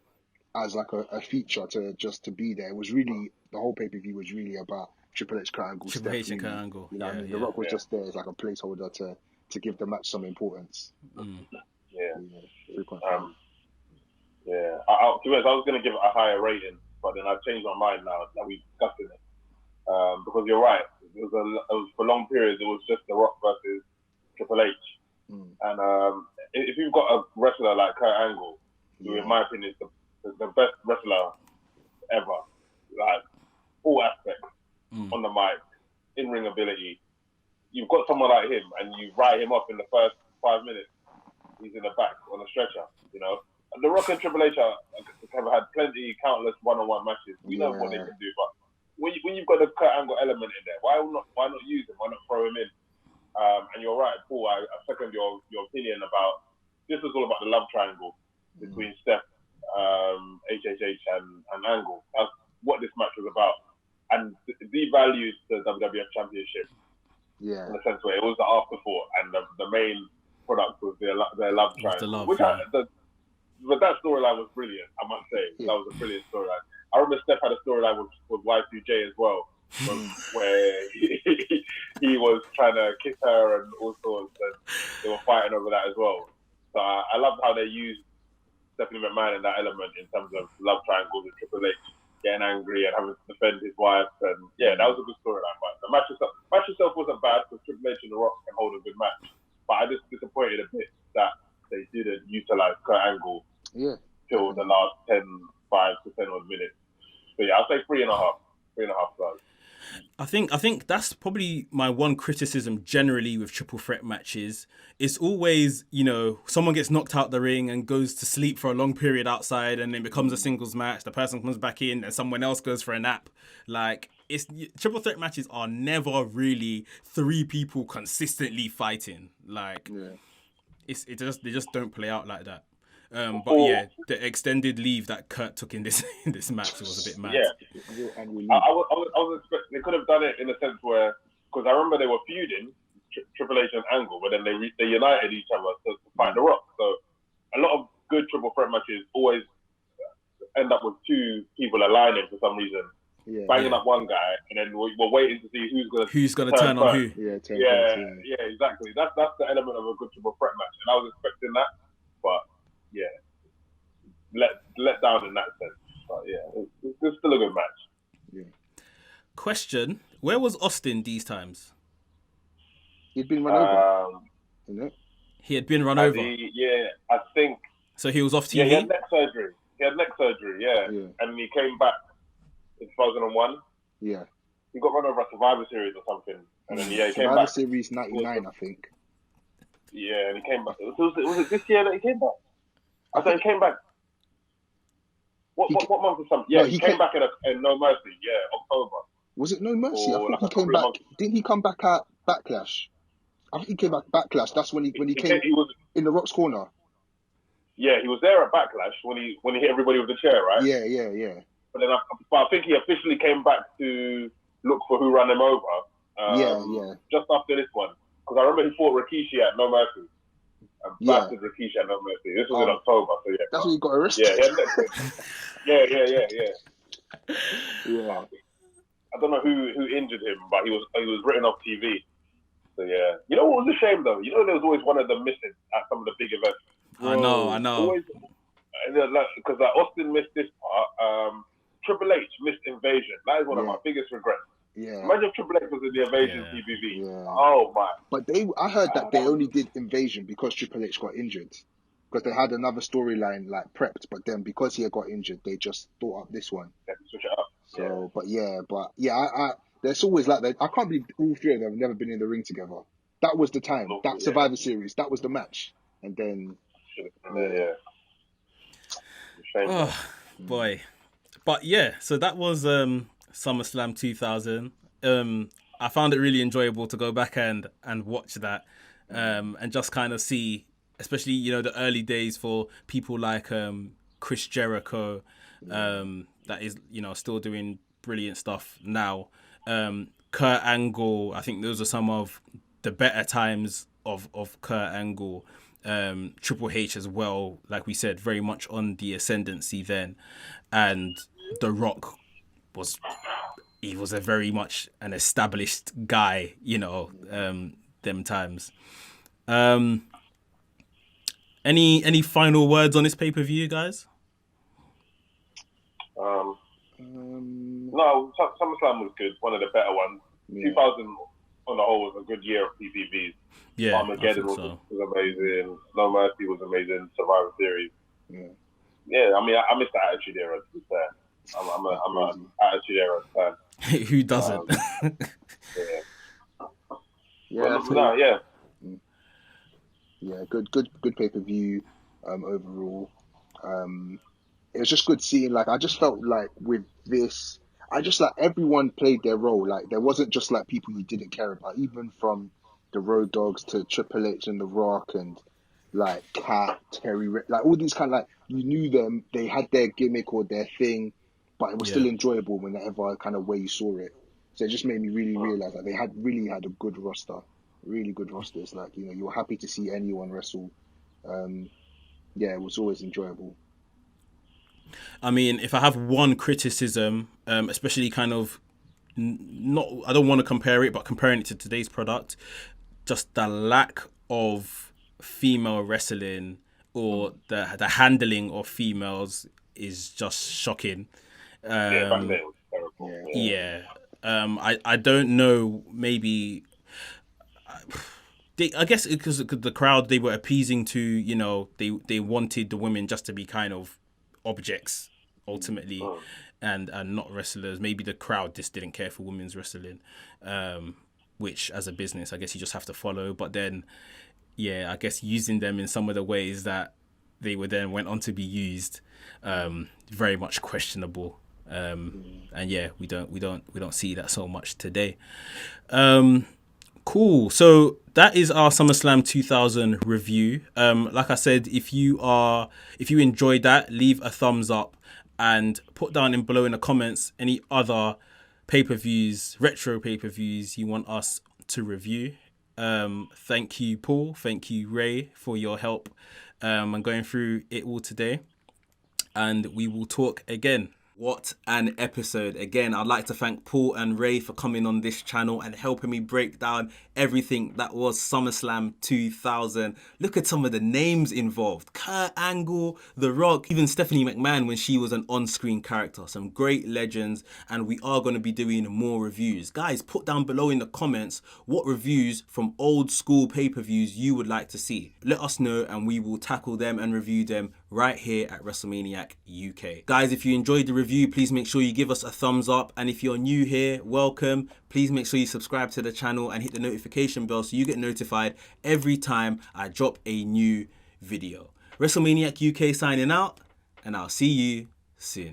as like a feature to be there. It was really, the whole pay-per-view was really about Triple H, Kurt Angle, Triple H and Kurt Angle. You know what I mean? The Rock was just there as like a placeholder to give the match some importance. Yeah. 3.5. Yeah. To be honest, I was going to give it a higher rating, but then I changed my mind now that we've discussed it. Because you're right. It was for long periods, it was just The Rock versus Triple H. And if you've got a wrestler like Kurt Angle, who in my opinion is the best wrestler ever, like all aspects, on the mic, in-ring ability, you've got someone like him and you write him off in the first 5 minutes, he's in the back on a stretcher, you know. And The Rock and Triple H have had countless one-on-one matches. We know what they can do, but when you've got the Kurt Angle element in there, why not use him? Why not throw him in? And you're right, Paul. I second your opinion about this was all about the love triangle between Steph, HHH, and Angle. That's what this match was about, and devalued the WWF Championship. Yeah. In the sense where it was the afterthought, and the main product was their love triangle. But that storyline was brilliant, I must say. That was a brilliant storyline. I remember Steph had a storyline with Y2J as well, where he was trying to kiss her and all sorts, and they were fighting over that as well. So I loved how they used Stephanie McMahon in that element in terms of love triangles with Triple H getting angry and having to defend his wife, and yeah, that was a good storyline. But the match itself wasn't bad because Triple H and The Rock can hold a good match. But I just disappointed a bit that they didn't utilize Kurt Angle till the last 5 to 10 odd minutes. But yeah, I'll say 3.5 stars. I think that's probably my one criticism generally with triple threat matches. It's always, you know, someone gets knocked out the ring and goes to sleep for a long period outside, and then becomes a singles match. The person comes back in and someone else goes for a nap. Like, triple threat matches are never really 3 people consistently fighting. Like, they just don't play out like that. But yeah, the extended leave that Kurt took in this match was a bit mad. Yeah, I was expecting they could have done it in a sense where, because I remember they were feuding, Triple H and Angle, but then they united each other to fight The Rock. So a lot of good triple threat matches always end up with 2 people aligning for some reason, banging up one guy, and then we're waiting to see who's gonna turn on who. Yeah, exactly. That's the element of a good triple threat match, and I was expecting that, but yeah, let down in that sense. But yeah, it's still a good match. Yeah. Question: where was Austin these times? He'd been run over. You know? He had been run over. I think. So he was off TV. Yeah, he had neck surgery. Yeah. And he came back in 2001. Yeah. He got run over at Survivor Series or something, and then he came Survivor back. Series '99, I think. Yeah, and he came back. Was it this year that he came back? I thought he came back. What month was something? Yeah, no, he came back in No Mercy. Yeah, October. Was it No Mercy? I think he came back. Didn't he come back at Backlash? I think he came back at Backlash. That's when he came. He was in The Rock's corner. Yeah, he was there at Backlash when he hit everybody with the chair, right? Yeah. But then I think he officially came back to look for who ran him over. Just after this one, because I remember he fought Rikishi at No Mercy. Blasted Rikishi at No Mercy. This was in October, so yeah. That's when he got arrested. Yeah. I don't know who injured him, but he was written off TV. So yeah. You know what was a shame though? You know there was always one of them missing at some of the big events. I know. Because Austin missed this part. Triple H missed Invasion. That is one of my biggest regrets. Yeah. Imagine if Triple H was in the Invasion TBV. Yeah. Oh my. But I heard that they only did Invasion because Triple H got injured. Because they had another storyline like prepped, but then because he had got injured, they just thought up this one. Yeah, switch it up. So, I there's always like that. I can't believe all 3 of them have never been in the ring together. That was the time. That Survivor Series. That was the match. And then. Shame. Oh boy, but yeah. So that was SummerSlam 2000. I found it really enjoyable to go back and watch that, and just kind of see, especially the early days for people like Chris Jericho, that is still doing brilliant stuff now. Kurt Angle, I think those are some of the better times of Kurt Angle. Triple H as well, like we said, very much on the ascendancy then, and The Rock was a very much an established guy, them times. Any final words on this pay-per-view, guys? No, SummerSlam was good, one of the better ones. 2000 on the whole was a good year of PPVs. Yeah, Armageddon was amazing. No Mercy was amazing. Survivor Series. Yeah, I mean, I miss the Attitude Era, to be fair. I'm an Attitude Era fan. Who doesn't? Good pay-per-view overall. It was just good seeing, like, I just felt like with this, everyone played their role. Like, there wasn't just like people you didn't care about, even from the Road Dogs to Triple H and The Rock and like Cat, Terry, like all these kind of, like, you knew them, they had their gimmick or their thing, but it was still enjoyable whenever kind of way you saw it. So it just made me really realize that they had a good roster, really good rosters. Like, you were happy to see anyone wrestle. It was always enjoyable. I mean, if I have one criticism, especially kind of I don't want to compare it, but comparing it to today's product, just the lack of female wrestling or the handling of females is just shocking. Back then it was terrible. I don't know, maybe I guess because the crowd, they were appeasing to, they wanted the women just to be kind of objects ultimately, and not wrestlers. Maybe the crowd just didn't care for women's wrestling, which as a business I guess you just have to follow. But then I guess using them in some of the ways that they were then went on to be used, very much questionable. And we don't see that so much today. Cool. So that is our SummerSlam 2000 review. Like I said, if you enjoyed that, leave a thumbs up and put down below in the comments any other pay-per-views, retro pay-per-views you want us to review. Thank you, Paul. Thank you, Ray, for your help and going through it all today. And we will talk again. What an episode. Again, I'd like to thank Paul and Ray for coming on this channel and helping me break down everything that was SummerSlam 2000. Look at some of the names involved. Kurt Angle, The Rock, even Stephanie McMahon when she was an on-screen character. Some great legends, and we are going to be doing more reviews. Guys, put down below in the comments what reviews from old school pay-per-views you would like to see. Let us know and we will tackle them and review them right here at WrestleManiac UK. Guys, if you enjoyed the review, please make sure you give us a thumbs up. And if you're new here, welcome. Please make sure you subscribe to the channel and hit the notification bell so you get notified every time I drop a new video. WrestleManiac UK signing out, and I'll see you soon.